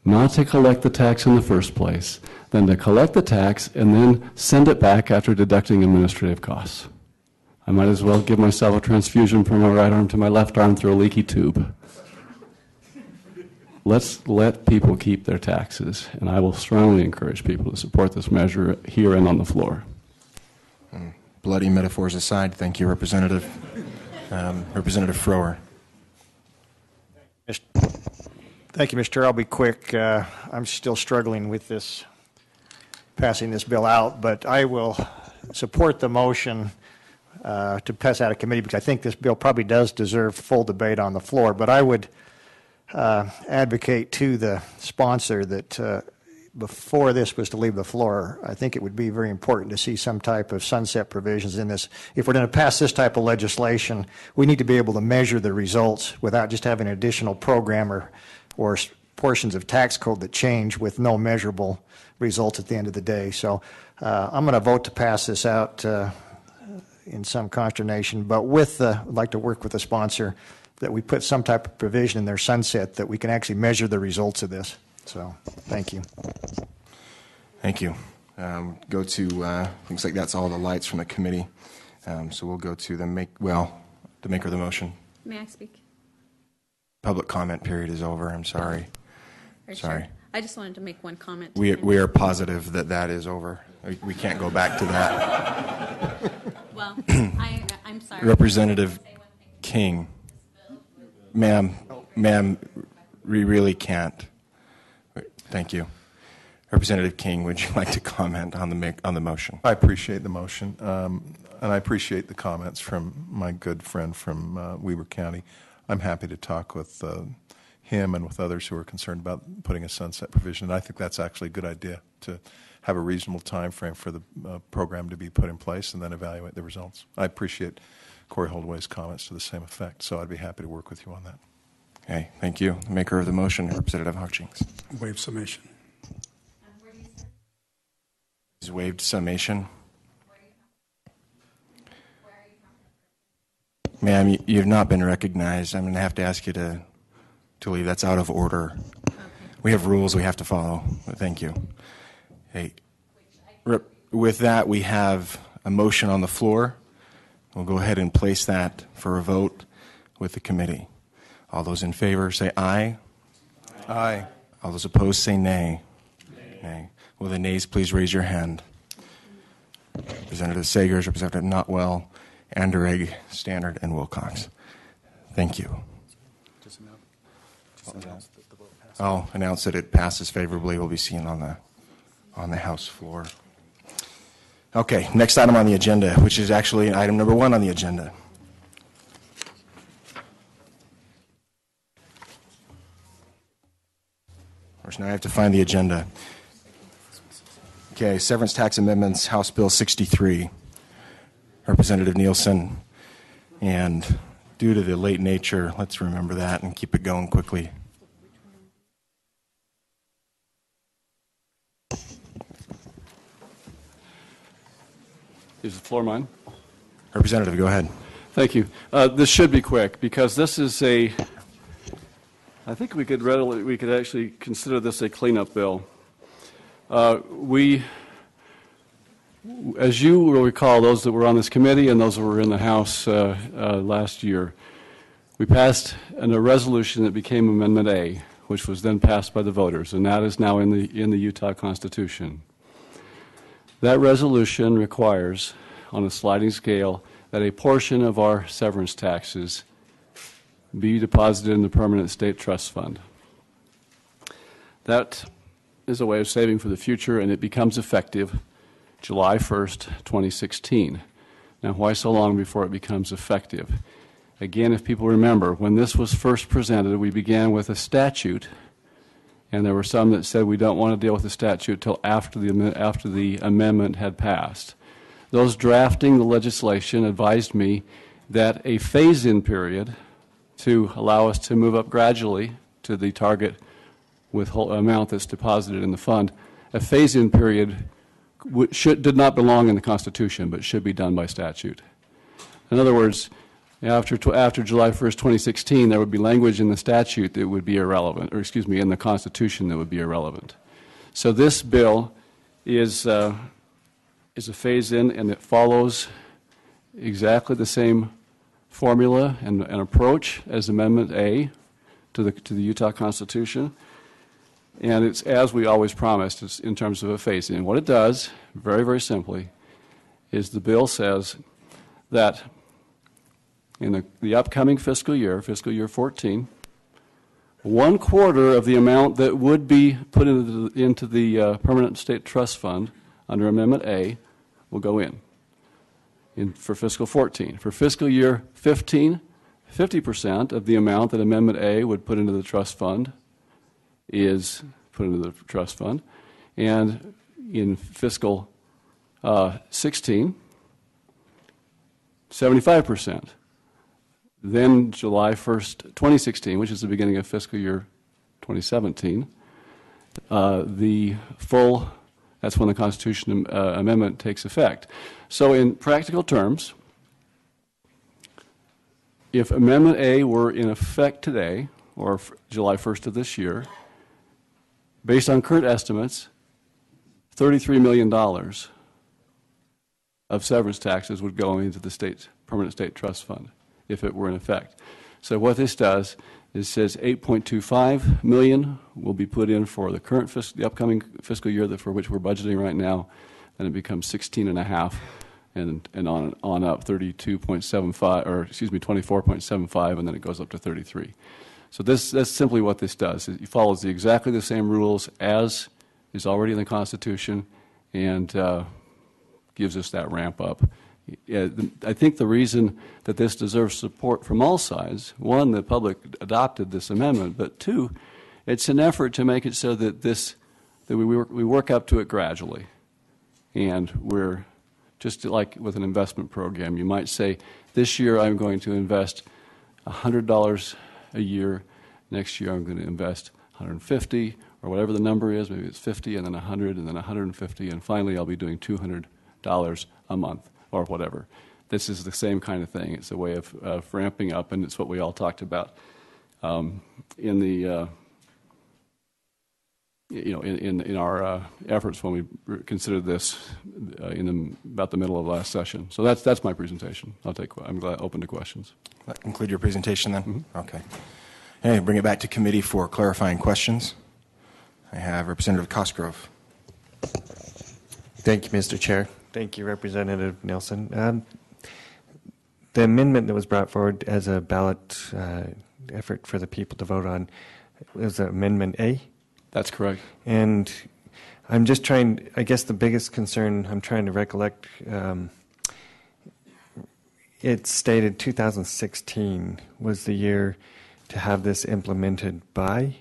not to collect the tax in the first place than to collect the tax and then send it back after deducting administrative costs. I might as well give myself a transfusion from my right arm to my left arm through a leaky tube. Let's let people keep their taxes, and I will strongly encourage people to support this measure here and on the floor. Bloody metaphors aside, thank you, Representative. Representative Frower. Thank you, Mr. Chair. I'll be quick. I'm still struggling with this, passing this bill out, but I will support the motion to pass out of committee because I think this bill probably does deserve full debate on the floor. But I would advocate to the sponsor that before this was to leave the floor, I think it would be very important to see some type of sunset provisions in this. If we're going to pass this type of legislation, we need to be able to measure the results without just having an additional program or portions of tax code that change with no measurable results at the end of the day. So I'm going to vote to pass this out in some consternation, but I'd like to work with the sponsor that we put some type of provision in their sunset that we can actually measure the results of this. So, thank you. Thank you. Go to, looks like that's all the lights from the committee. So we'll go to the maker of the motion. May I speak? Public comment period is over. I'm sorry. Sorry. Sure. I just wanted to make one comment. We are positive that is over. We can't go back to that. Well, I'm sorry. Representative King. Ma'am, we really can't. Thank you. Representative King, would you like to comment on the motion? I appreciate the motion, and I appreciate the comments from my good friend from Weber County. I'm happy to talk with him and with others who are concerned about putting a sunset provision. And I think that's actually a good idea to have a reasonable time frame for the program to be put in place and then evaluate the results. I appreciate Corey Holdaway's comments to the same effect, so I'd be happy to work with you on that. Okay, thank you. The maker of the motion, Representative Hutchings. Waive summation. Is waived summation. Ma'am, you've not been recognized. I'm going to have to ask you to leave. That's out of order. Okay. We have rules we have to follow. Thank you. Hey, with that, we have a motion on the floor. We'll go ahead and place that for a vote with the committee. All those in favor say aye. Aye. All those opposed say nay. Nay. Will the nays please raise your hand? Representative Sagers, Representative Notwell, Anderegg, Standard, and Wilcox. Thank you. I'll announce that it passes favorably. We'll be seen on the House floor. Okay, next item on the agenda, which is actually item number 1 on the agenda. Of course, now I have to find the agenda. Okay, severance tax amendments, House Bill 63. Representative Nielsen. And due to the late nature, let's remember that and keep it going quickly. Is the floor mine? Representative, go ahead. Thank you. This should be quick because this is I think we could actually consider this a cleanup bill. As you will recall, those that were on this committee and those that were in the House last year, we passed a resolution that became Amendment A, which was then passed by the voters, and that is now in the Utah Constitution. That resolution requires, on a sliding scale, that a portion of our severance taxes be deposited in the Permanent State Trust Fund. That is a way of saving for the future, and it becomes effective July 1st, 2016. Now, why so long before it becomes effective? Again, if people remember, when this was first presented, we began with a statute, and there were some that said we don't want to deal with the statute until after the amendment had passed. Those drafting the legislation advised me that a phase-in period to allow us to move up gradually to the target amount that's deposited in the fund, a phase-in period did not belong in the Constitution, but should be done by statute. In other words, after July 1st, 2016, there would be language in the statute that would be irrelevant, in the Constitution that would be irrelevant. So this bill is a phase-in, and it follows exactly the same formula and approach as Amendment A to the Utah Constitution. And it's as we always promised, it's in terms of a phase-in. What it does, very, very simply, is the bill says that in the upcoming fiscal year 14, 1/4 of the amount that would be put into the Permanent State Trust Fund under Amendment A will go in for fiscal 14. For fiscal year 15, 50% of the amount that Amendment A would put into the trust fund is put into the trust fund, And in fiscal 16, 75%. Then July 1st, 2016, which is the beginning of fiscal year 2017, the full, that's when the Constitution Amendment takes effect. So in practical terms, if Amendment A were in effect today, or July 1st of this year, based on current estimates, $33 million of severance taxes would go into the permanent state trust fund if it were in effect. So what this does is says $8.25 million will be put in for the current the upcoming fiscal year for which we're budgeting right now, and it becomes 16.5, and on up 32.75, or excuse me, 24.75, and then it goes up to 33. So that's simply what this does. It follows exactly the same rules as is already in the Constitution, and gives us that ramp up. I think the reason that this deserves support from all sides, one, the public adopted this amendment, but two, it's an effort to make it so that we work up to it gradually. And we're just like with an investment program. You might say, this year I'm going to invest $100 a year. Next year I'm going to invest $150, or whatever the number is. Maybe it's 50, and then 100, and then 150, and finally I'll be doing $200 a month, or whatever. This is the same kind of thing. It's a way of ramping up, and it's what we all talked about in the in our efforts when we considered this about the middle of last session. So that's my presentation. I'm open to questions. That conclude your presentation then? Mm-hmm. Okay. Hey, bring it back to committee for clarifying questions. I have Representative Cosgrove. Thank you, Mr. Chair. Thank you, Representative Nelson. The amendment that was brought forward as a ballot effort for the people to vote on was Amendment A? That's correct. And I'm just trying, I guess the biggest concern I'm trying to recollect, it stated 2016 was the year to have this implemented by?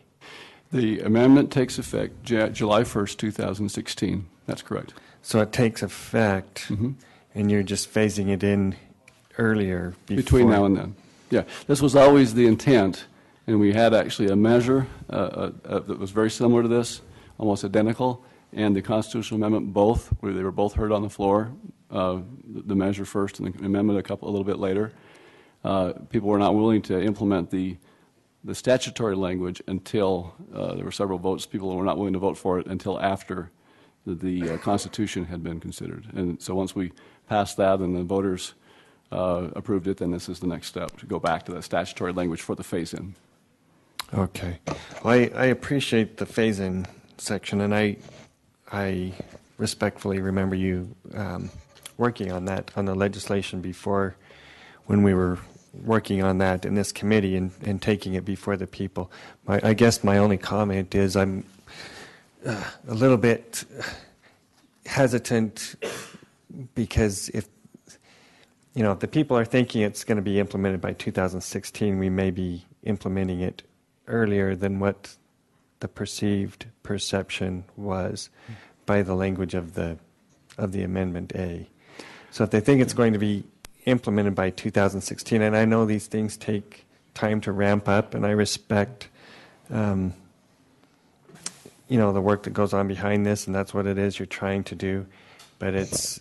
The amendment takes effect July 1st, 2016. That's correct. So it takes effect, and you're just phasing it in earlier before. Between now and then. Yeah. This was always the intent, and we had actually a measure that was very similar to this, almost identical, and the constitutional amendment they were both heard on the floor, the measure first and the amendment a little bit later. People were not willing to implement the statutory language until there were several votes. People were not willing to vote for it until after the Constitution had been considered. And so once we passed that and the voters approved it, then this is the next step, to go back to that statutory language for the phase-in. Okay. Well, I appreciate the phase-in section, and I respectfully remember you working on that, on the legislation before, when we were working on that in this committee and taking it before the people. I guess my only comment is I'm a little bit hesitant because if the people are thinking it's going to be implemented by 2016, we may be implementing it earlier than what the perceived perception was by the language of the Amendment A. So if they think it's going to be implemented by 2016, and I know these things take time to ramp up, and I respect the work that goes on behind this, and that's what it is you're trying to do. But it's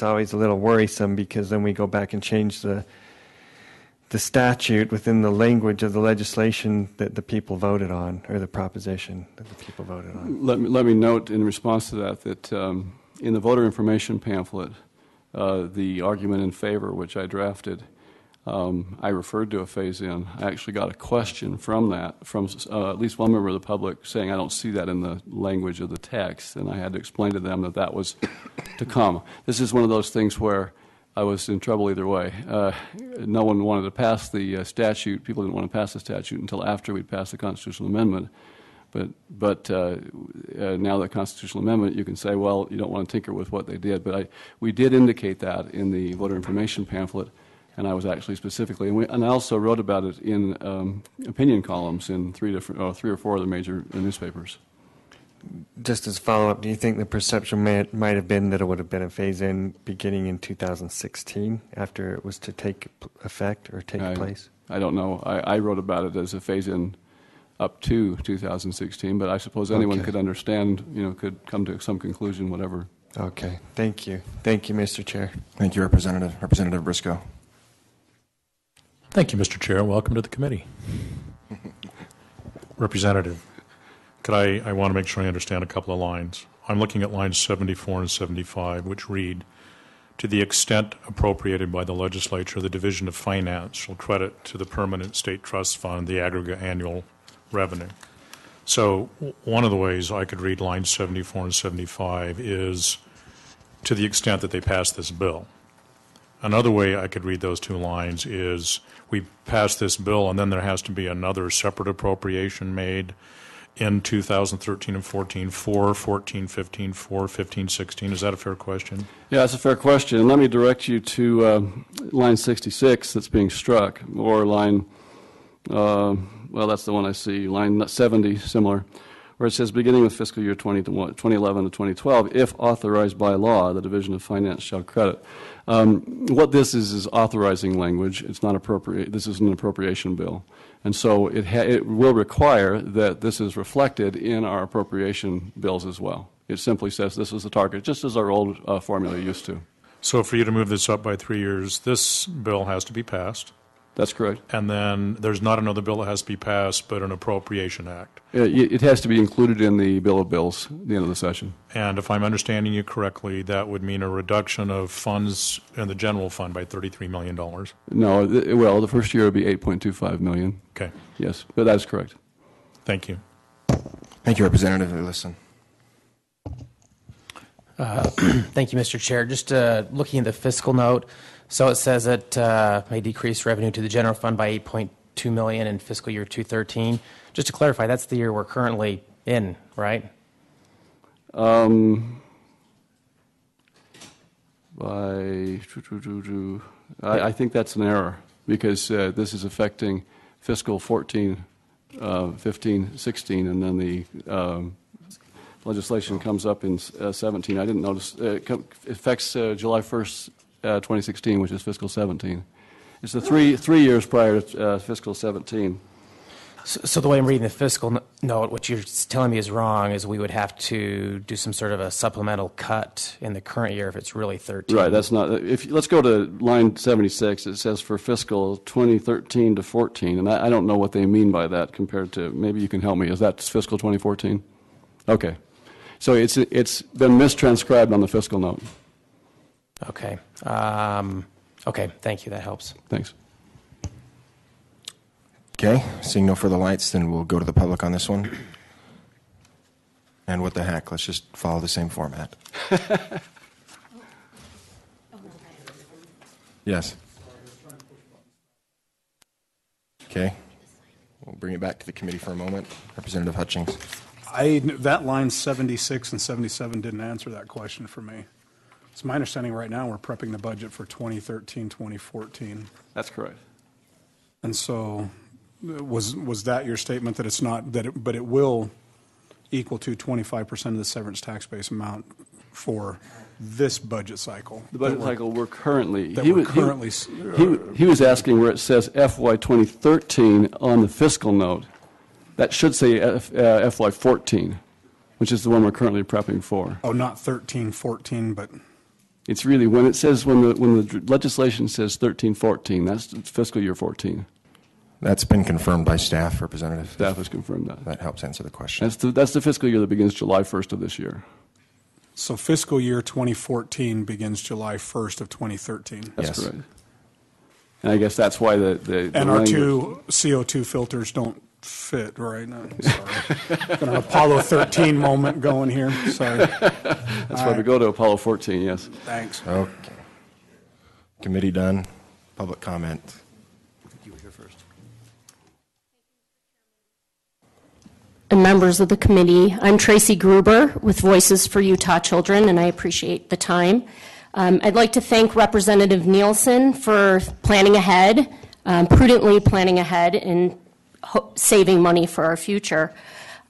always a little worrisome because then we go back and change the statute within the language of the legislation that the people voted on, or the proposition that the people voted on. Let me note in response to that in the voter information pamphlet, the argument in favor, which I drafted, I referred to a phase-in. I actually got a question from at least one member of the public saying, I don't see that in the language of the text, and I had to explain to them that was to come. This is one of those things where I was in trouble either way. No one wanted to pass the statute. People didn't want to pass the statute until after we'd passed the constitutional amendment. But now the constitutional amendment, you can say, well, you don't want to tinker with what they did. But we did indicate that in the voter information pamphlet, and I was actually specifically, and I also wrote about it in opinion columns in three or four of the major newspapers. Just as follow-up, do you think the perception might have been that it would have been a phase-in beginning in 2016 after it was to take effect or take place? I don't know. I wrote about it as a phase-in up to 2016, but I suppose anyone could understand, could come to some conclusion, whatever. Okay. Thank you. Thank you, Mr. Chair. Thank you, Representative. Representative Briscoe. Thank you, Mr. Chair. Welcome to the committee. Representative, I want to make sure I understand a couple of lines. I'm looking at lines 74 and 75, which read, to the extent appropriated by the legislature, the Division of Finance shall credit to the Permanent State Trust Fund the aggregate annual revenue. So one of the ways I could read lines 74 and 75 is to the extent that they pass this bill. Another way I could read those two lines is we pass this bill and then there has to be another separate appropriation made in 2013 and 14 for 14, 15, for 15, 16. Is that a fair question? Yeah, that's a fair question. And let me direct you to line 66 that's being struck, or line, that's the one I see, line 70, similar, where it says, beginning with fiscal year 2011 to 2012, if authorized by law, the Division of Finance shall credit. What this is authorizing language. It's not appropriate. This is an appropriation bill. And so it will require that this is reflected in our appropriation bills as well. It simply says this is the target, just as our old formula used to. So for you to move this up by 3 years, this bill has to be passed. That's correct. And then there's not another bill that has to be passed, but an appropriation act. It has to be included in the bill of bills at the end of the session. And if I'm understanding you correctly, that would mean a reduction of funds in the general fund by $33 million. No, the first year would be $8.25 million. Okay. Yes, but that is correct. Thank you. Thank you, Representative Ellison. Thank you, Mr. Chair. Just looking at the fiscal note, so it says it may decrease revenue to the general fund by $8.2 million in fiscal year 2013. Just to clarify, that's the year we're currently in, right? I think that's an error because this is affecting fiscal 14, 15, 16, and then the legislation comes up in 17. I didn't notice. It affects July 1st, 2016, which is fiscal 17. It's the three years prior to fiscal 17. So the way I'm reading the fiscal note, what you're telling me is wrong, is we would have to do some sort of a supplemental cut in the current year if it's really 13. Right. That's not. Let's go to line 76. It says for fiscal 2013 to 14, and I don't know what they mean by that compared to. Maybe you can help me. Is that fiscal 2014? Okay. So it's been mistranscribed on the fiscal note. Okay. Okay. Thank you. That helps. Thanks. Okay. Seeing no further lights, then we'll go to the public on this one. And what the heck? Let's just follow the same format. Yes. Okay. We'll bring it back to the committee for a moment. Representative Hutchings. That line 76 and 77 didn't answer that question for me. It's my understanding right now we're prepping the budget for 2013, 2014. That's correct. And so was that your statement that it's not, but it will equal to 25% of the severance tax base amount for this budget cycle? The budget cycle we're currently. He was asking where it says FY 2013 on the fiscal note. That should say FY 14, which is the one we're currently prepping for. Oh, not 13, 14, but it's really when it says when the legislation says 13, 14. That's fiscal year 14. That's been confirmed by staff, Representative. Staff has confirmed that. That helps answer the question. That's the fiscal year that begins July 1st of this year. So fiscal year 2014 begins July 1st of 2013. That's correct. And I guess that's why the and our two CO2 filters don't fit, right? No, sorry. Got an Apollo 13 moment going here. Sorry. That's why we go to Apollo 14, yes. Thanks. Okay. Committee done. Public comment. You were here first. And members of the committee, I'm Tracy Gruber with Voices for Utah Children, and I appreciate the time. I'd like to thank Representative Nielsen for planning ahead, prudently planning ahead, and saving money for our future.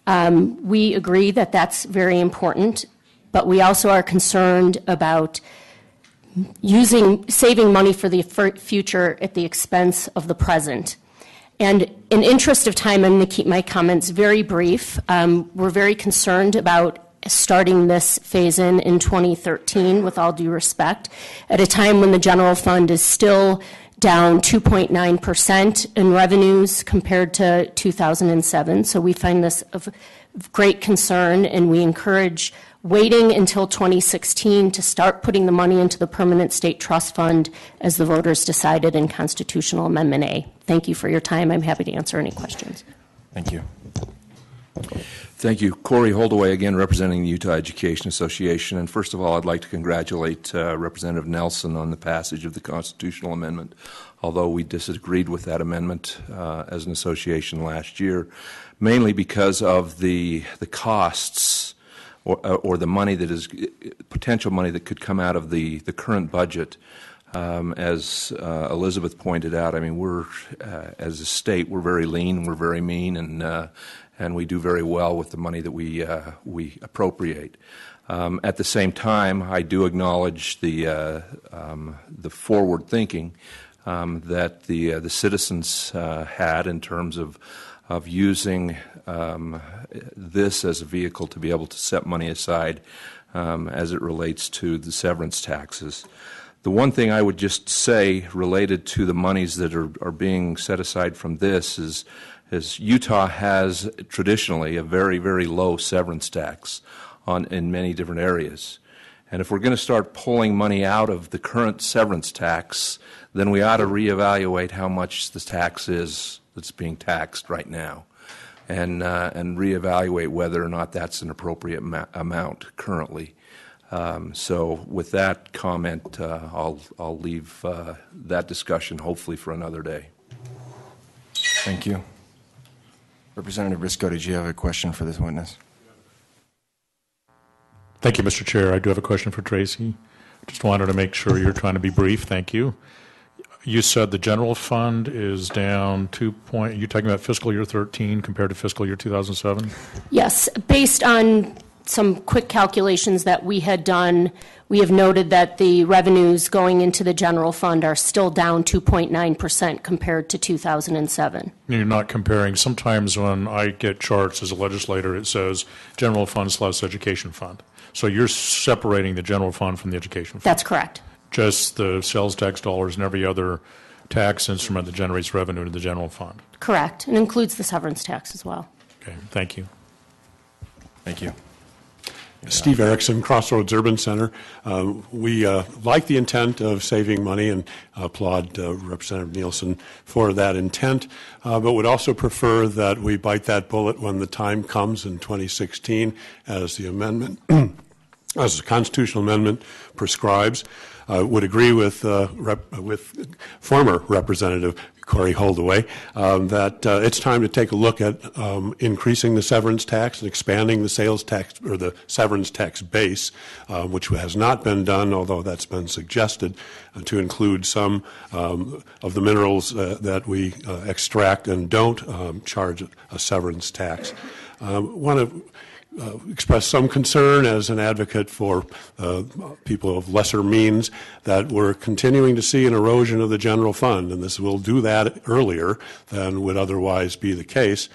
We agree that that's very important, but we also are concerned about saving money for the future at the expense of the present. And in interest of time, I'm going to keep my comments very brief. We're very concerned about starting this phase-in 2013, with all due respect, at a time when the general fund is still down 2.9% in revenues compared to 2007. So we find this of great concern, and we encourage waiting until 2016 to start putting the money into the Permanent State Trust Fund as the voters decided in Constitutional Amendment A. Thank you for your time. I'm happy to answer any questions. Thank you. Thank you. Corey Holdaway, again, representing the Utah Education Association. And first of all, I'd like to congratulate Representative Nelson on the passage of the constitutional amendment, although we disagreed with that amendment as an association last year, mainly because of the costs or the money that is potential money that could come out of the current budget. As Elizabeth pointed out, I mean, we're as a state, we're very lean, we're very mean, and we do very well with the money that we appropriate. At the same time, I do acknowledge the forward thinking that the citizens had in terms of using this as a vehicle to be able to set money aside as it relates to the severance taxes. The one thing I would just say related to the monies that are being set aside from this is Utah has traditionally a very, very low severance tax in many different areas. And if we're going to start pulling money out of the current severance tax, then we ought to reevaluate how much the tax is that's being taxed right now, and reevaluate whether or not that's an appropriate amount currently. So with that comment, I'll leave that discussion hopefully for another day. Thank you. Representative Briscoe, did you have a question for this witness? Thank you, Mr. Chair. I do have a question for Tracy. Just wanted to make sure you're trying to be brief. Thank you. You said the general fund is down you're talking about fiscal year 13 compared to fiscal year 2007? Yes. Based on some quick calculations that we had done, we have noted that the revenues going into the general fund are still down 2.9% compared to 2007. You're not comparing. Sometimes when I get charts as a legislator, it says general fund / education fund. So you're separating the general fund from the education fund. That's correct. Just the sales tax dollars and every other tax instrument that generates revenue to the general fund. Correct. And includes the severance tax as well. Okay. Thank you. Thank you. Steve Erickson, Crossroads Urban Center. We like the intent of saving money and applaud Representative Nielsen for that intent, but would also prefer that we bite that bullet when the time comes in 2016 as the amendment, as the constitutional amendment prescribes. Would agree with former Representative Corey Holdaway that it's time to take a look at increasing the severance tax and expanding the sales tax or the severance tax base, which has not been done, although that's been suggested, to include some of the minerals that we extract and don't charge a severance tax. Want to express some concern as an advocate for people of lesser means that we're continuing to see an erosion of the general fund, and this will do that earlier than would otherwise be the case.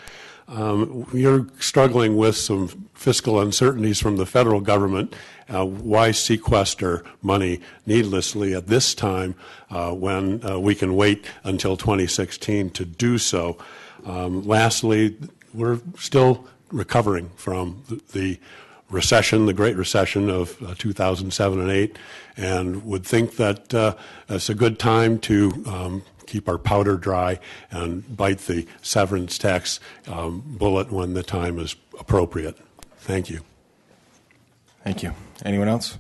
You're struggling with some fiscal uncertainties from the federal government. Why sequester money needlessly at this time when we can wait until 2016 to do so? Lastly, we're still recovering from the recession, the Great Recession of 2007 and 8, and would think that it's a good time to keep our powder dry and bite the severance tax bullet when the time is appropriate. Thank you. Thank you. Anyone else?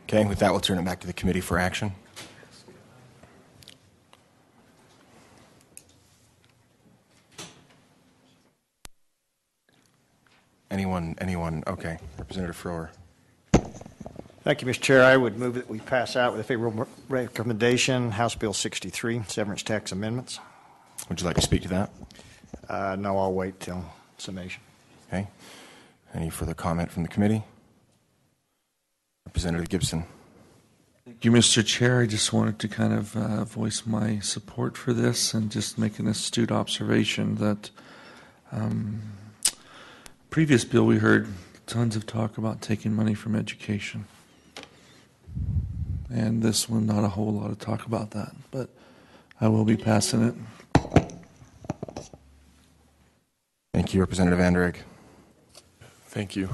Okay, with that, we'll turn it back to the committee for action. Anyone? Okay. Representative Froer. Thank you, Mr. Chair. I would move that we pass out with a favorable recommendation, House Bill 63, severance tax amendments. Would you like to speak to that? No, I'll wait till summation. Okay. Any further comment from the committee? Representative Gibson. Thank you, Mr. Chair. I just wanted to kind of voice my support for this and just make an astute observation that previous bill we heard tons of talk about taking money from education. And this one, not a whole lot of talk about that, but I will be passing it. Thank you, Representative Anderegg. Thank you.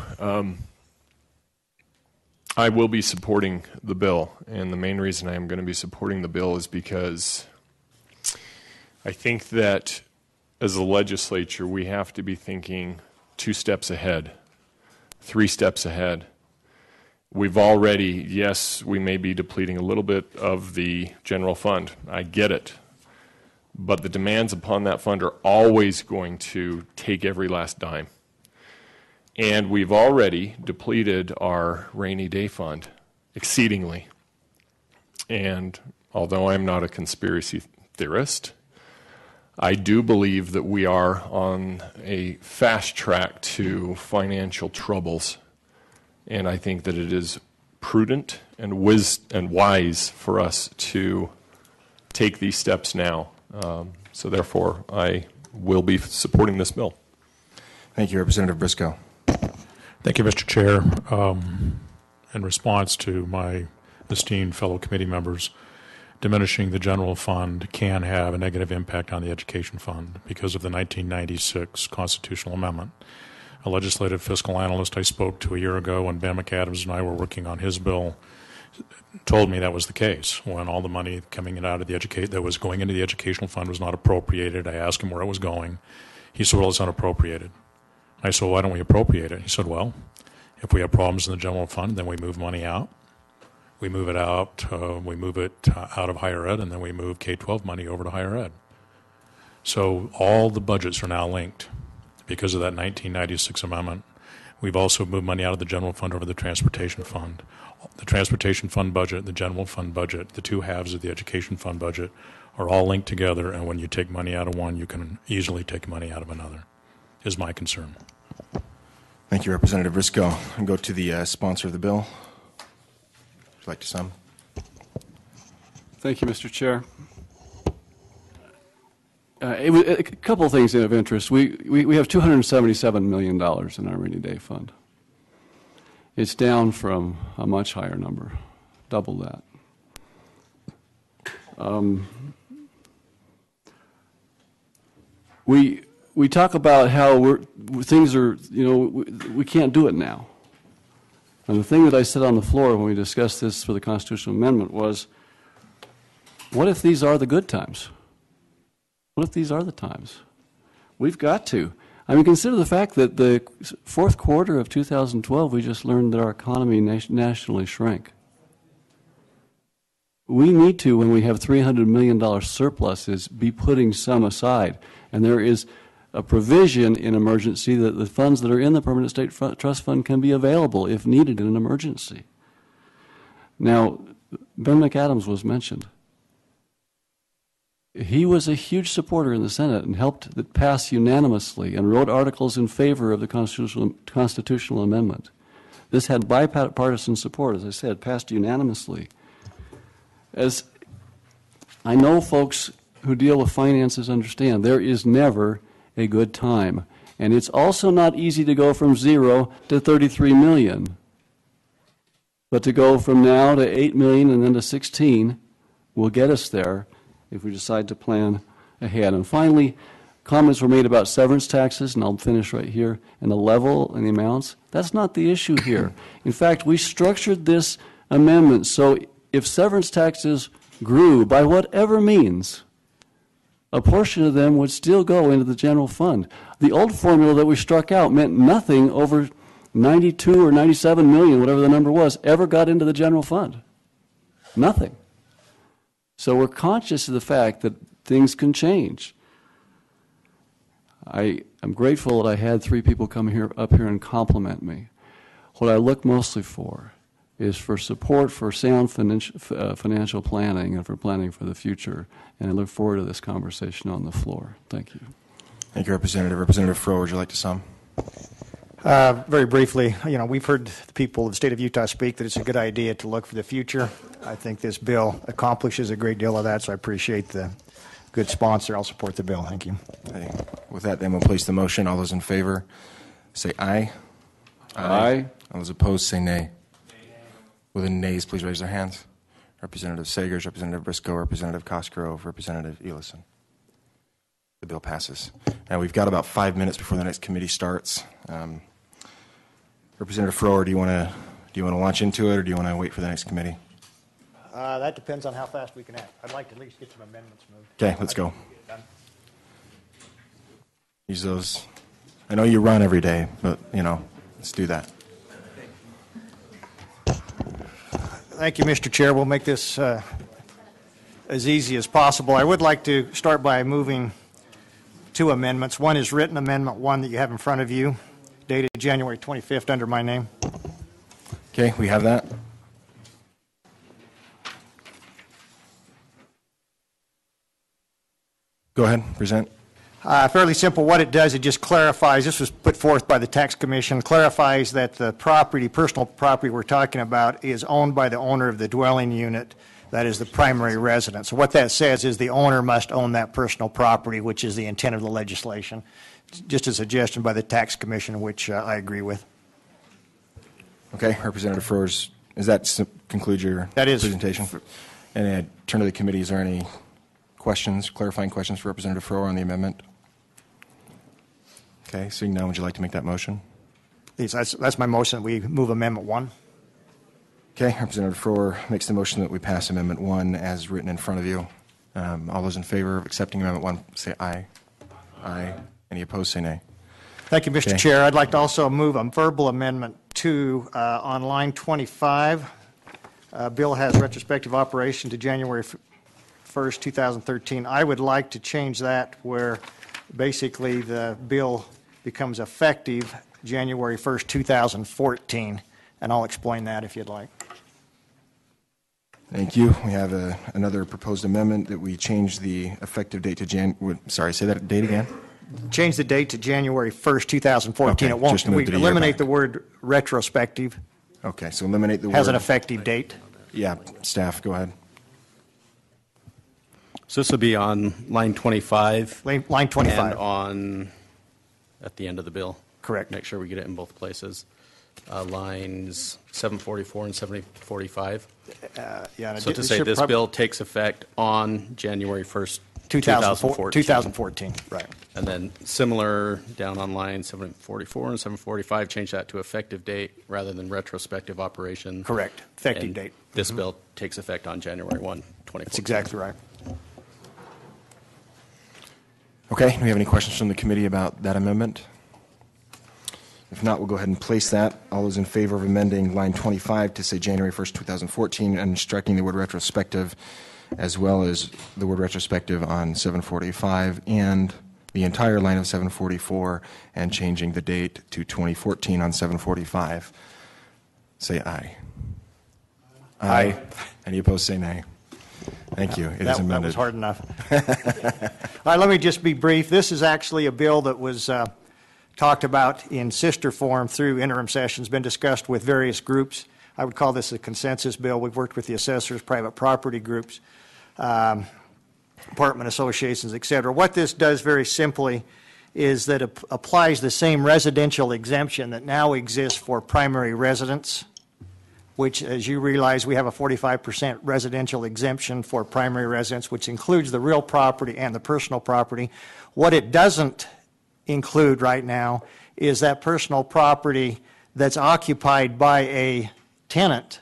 I will be supporting the bill, and the main reason I am going to be supporting the bill is because I think that as a legislature, we have to be thinking 2 steps ahead, 3 steps ahead. We've already, yes, we may be depleting a little bit of the general fund. I get it. But the demands upon that fund are always going to take every last dime. And we've already depleted our rainy day fund exceedingly. And although I'm not a conspiracy theorist, I do believe that we are on a fast track to financial troubles. And I think that it is prudent and wise for us to take these steps now. So therefore, I will be supporting this bill. Thank you, Representative Briscoe. Thank you, Mr. Chair. In response to my esteemed fellow committee members, diminishing the general fund can have a negative impact on the education fund because of the 1996 constitutional amendment. A legislative fiscal analyst I spoke to a year ago when Ben McAdams and I were working on his bill told me that was the case. When all the money coming out of that was going into the educational fund was not appropriated, I asked him where it was going. He said, well, it's unappropriated. I said, well, why don't we appropriate it? He said, well, if we have problems in the general fund, then we move money out. We move it out, out of higher ed, and then we move K-12 money over to higher ed. So all the budgets are now linked because of that 1996 amendment. We've also moved money out of the general fund over the transportation fund. The transportation fund budget, the general fund budget, the 2 halves of the education fund budget are all linked together, and when you take money out of one, you can easily take money out of another, is my concern. Thank you, Representative Briscoe. And go to the sponsor of the bill. Would you like to sum? Thank you, Mr. Chair. A couple of things of interest. We have $277 million in our rainy day fund. It's down from a much higher number, double that. We talk about how things are, we can't do it now. And the thing that I said on the floor when we discussed this for the constitutional amendment was, what if these are the good times? What if these are the times? We've got to. I mean, consider the fact that the 4th quarter of 2012, we just learned that our economy nationally shrank. We need to, when we have $300 million surpluses, be putting some aside. And there is a provision in emergency that the funds that are in the Permanent State Trust Fund can be available if needed in an emergency. Now, Ben McAdams was mentioned. He was a huge supporter in the Senate and helped it pass unanimously and wrote articles in favor of the constitutional amendment. This had bipartisan support, as I said, passed unanimously. As I know folks who deal with finances understand, there is never a good time. And it's also not easy to go from 0 to 33 million. But to go from now to 8 million and then to 16 will get us there if we decide to plan ahead. And finally, comments were made about severance taxes, and I'll finish right here, and the level and the amounts. That's not the issue here. In fact, we structured this amendment so if severance taxes grew by whatever means, a portion of them would still go into the general fund. The old formula that we struck out meant nothing over 92 or 97 million, whatever the number was, ever got into the general fund. Nothing. So we're conscious of the fact that things can change. I am grateful that I had 3 people come up here and compliment me. What I look mostly for is for support for sound financial planning and for planning for the future. And I look forward to this conversation on the floor. Thank you. Thank you, Representative. Representative Froh, would you like to sum? Very briefly, we've heard the people of the state of Utah speak that it's a good idea to look for the future. I think this bill accomplishes a great deal of that, so I appreciate the good sponsor. I'll support the bill. Thank you. Okay. With that, then we'll place the motion. All those in favor say aye. Aye. All those opposed say nay. With the nays, please raise their hands. Representative Sagers, Representative Briscoe, Representative Cosgrove, Representative Elison. The bill passes. Now we've got about 5 minutes before the next committee starts. Representative Froh, do you want to launch into it, or do you want to wait for the next committee? That depends on how fast we can act. I'd like to at least get some amendments moved. Okay, let's go. Use those. I know you run every day, but let's do that. Thank you, Mr. Chair. We'll make this as easy as possible. I would like to start by moving two amendments. One is written amendment 1 that you have in front of you, dated January 25th under my name. Okay, we have that. Go ahead, present. Fairly simple. What it does, it just clarifies, this was put forth by the Tax Commission, clarifies that the property, personal property we're talking about, is owned by the owner of the dwelling unit, that is the primary residence. So what that says is the owner must own that personal property, which is the intent of the legislation. Just a suggestion by the Tax Commission, which I agree with. Okay, Representative Froh, does that conclude your presentation? And I turn to the committee. Is there any questions, clarifying questions for Representative Froh on the amendment? Okay, seeing none, would you like to make that motion? Please, that's my motion. We move Amendment 1. Okay, Representative Froh makes the motion that we pass Amendment 1 as written in front of you. All those in favor of accepting Amendment 1 say aye. Aye. Any opposed say nay. Thank you, Mr. Chair. I'd like to also move a verbal Amendment 2 on line 25. Bill has retrospective operation to January 1st, 2013. I would like to change that where basically the bill becomes effective January 1st, 2014, and I'll explain that if you'd like. Thank you. We have another proposed amendment that we change the effective date to say that date again? Change the date to January 1st, 2014. Okay, it won't. just moved it a year eliminate back. the word retrospective. Okay, so eliminate the word. Has an effective date. Yeah, staff, go ahead. So this will be on line 25. Line 25. And at the end of the bill. Correct. Make sure we get it in both places. Lines 744 and 745. Yeah. So to say this bill takes effect on January 1st, 2014. 2014, right. And then similar down on line 744 and 745, change that to effective date rather than retrospective operation. Correct. Effective and date. This bill takes effect on January 1, 2014. That's exactly right. Okay, do we have any questions from the committee about that amendment? If not, we'll go ahead and place that. All those in favor of amending line 25 to say January 1st, 2014, and striking the word retrospective, as well as the word retrospective on 745 and the entire line of 744, and changing the date to 2014 on 745, say aye. Aye. Any opposed, say nay. Thank you. It is amended. That was hard enough. All right, let me just be brief. This is actually a bill that was talked about in sister form through interim sessions, been discussed with various groups. I would call this a consensus bill. We've worked with the assessors, private property groups, apartment associations, et cetera. What this does very simply is that it applies the same residential exemption that now exists for primary residents, which, as you realize, we have a 45% residential exemption for primary residents, which includes the real property and the personal property. What it doesn't include right now is that personal property that's occupied by a tenant,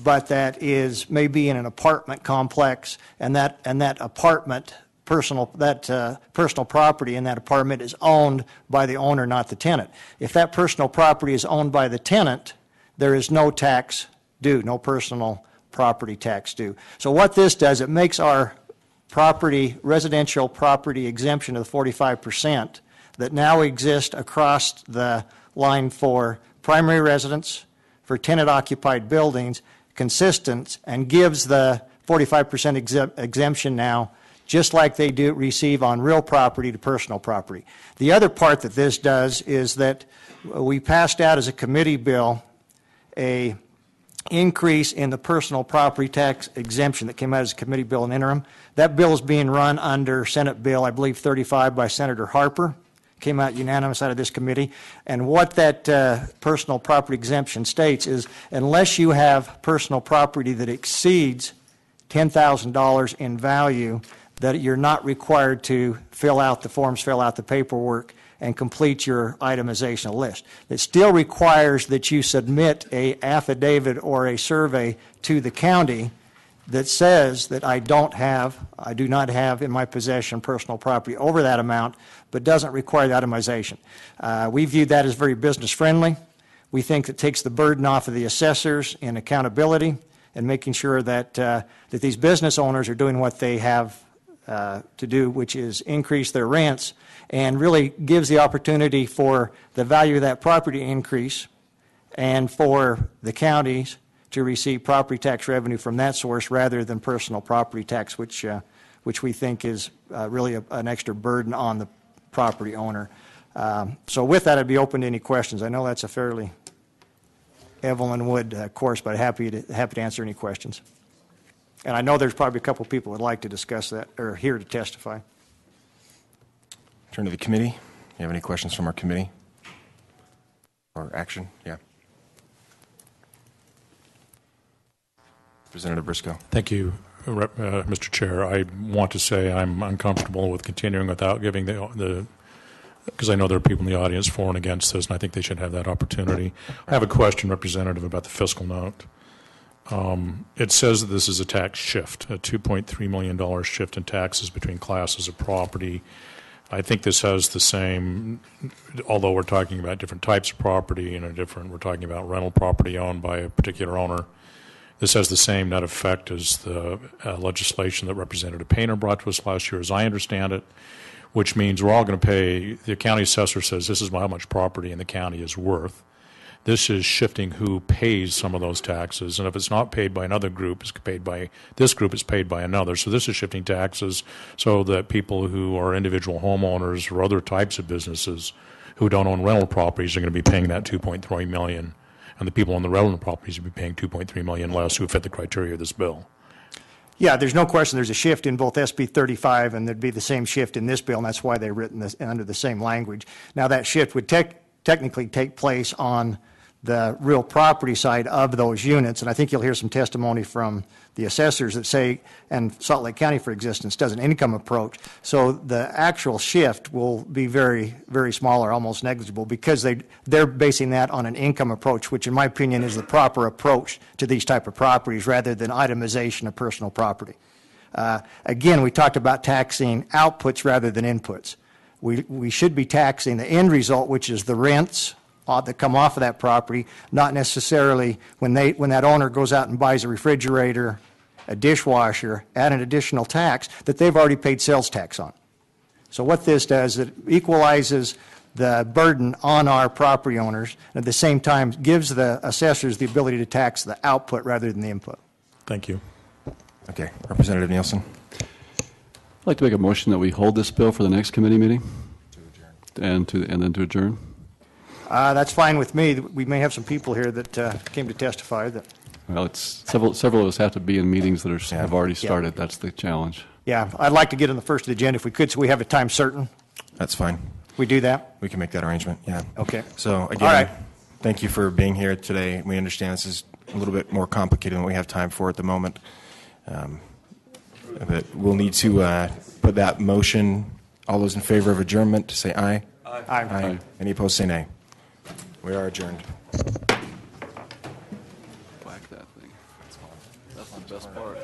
but that is maybe in an apartment complex, and that apartment personal property in that apartment is owned by the owner, not the tenant. If that personal property is owned by the tenant, there is no tax due, no personal property tax due. So what this does, it makes our residential property exemption of the 45% that now exist across the line for primary residents, for tenant-occupied buildings, consistent, and gives the 45% exemption now just like they do receive on real property to personal property. The other part that this does is that we passed out as a committee bill a increase in the personal property tax exemption that came out as a committee bill in interim. That bill is being run under Senate Bill, I believe, 35 by Senator Harper. Came out unanimous out of this committee. And what that personal property exemption states is unless you have personal property that exceeds $10,000 in value, that you're not required to fill out the forms, fill out the paperwork, and complete your itemization list. It still requires that you submit a affidavit or a survey to the county that says that I do not have in my possession personal property over that amount, but doesn't require the itemization. We view that as very business friendly. We think it takes the burden off of the assessors in accountability and making sure that that these business owners are doing what they have to do, which is increase their rents, and really gives the opportunity for the value of that property to increase and for the counties to receive property tax revenue from that source rather than personal property tax, which we think is really an extra burden on the property owner. So with that, I'd be open to any questions. I know that's a fairly Evelyn Wood course, but happy to answer any questions. And I know there's probably a couple people who would like to discuss that or here to testify. Turn to the committee. You have any questions from our committee? Or action? Yeah. Representative Briscoe. Thank you, Mr. Chair. I want to say I'm uncomfortable with continuing without giving because I know there are people in the audience for and against this, and I think they should have that opportunity. I have a question, Representative, about the fiscal note. It says that this is a tax shift, a $2.3 million shift in taxes between classes of property. I think this has the same, although we're talking about different types of property and we're talking about rental property owned by a particular owner. This has the same net effect as the legislation that Representative Painter brought to us last year, as I understand it, which means we're all going to pay, the county assessor says this is how much property in the county is worth. This is shifting who pays some of those taxes, and if it's not paid by another group, it's paid by this group, it's paid by another. So this is shifting taxes so that people who are individual homeowners or other types of businesses who don't own rental properties are going to be paying that $2.3 million, and the people on the rental properties will be paying $2.3 million less who fit the criteria of this bill. Yeah, there's no question there's a shift in both SB 35, and there'd be the same shift in this bill, and that's why they're written under the same language. Now, that shift would technically take place on the real property side of those units, and I think you'll hear some testimony from the assessors that say, and Salt Lake County, for existence, does an income approach. So the actual shift will be very, very small or almost negligible because they're basing that on an income approach, which in my opinion is the proper approach to these type of properties rather than itemization of personal property. Again, we talked about taxing outputs rather than inputs. We should be taxing the end result, which is the rents that come off of that property, not necessarily when that owner goes out and buys a refrigerator, a dishwasher, at an additional tax that they've already paid sales tax on. So what this does, it equalizes the burden on our property owners, and at the same time gives the assessors the ability to tax the output rather than the input. Thank you. Okay, Representative Nielsen. I'd like to make a motion that we hold this bill for the next committee meeting and then to adjourn. That's fine with me. We may have some people here that came to testify. Well, it's several of us have to be in meetings that have already started. Yeah. That's the challenge. Yeah, I'd like to get on the first agenda if we could, so we have a time certain. That's fine. We do that? We can make that arrangement, yeah. Okay. So, again, thank you for being here today. We understand this is a little bit more complicated than we have time for at the moment. But we'll need to put that motion. All those in favor of adjournment, say aye. Aye. Aye. Any opposed, say nay. We are adjourned. Whack that thing. That's the best part.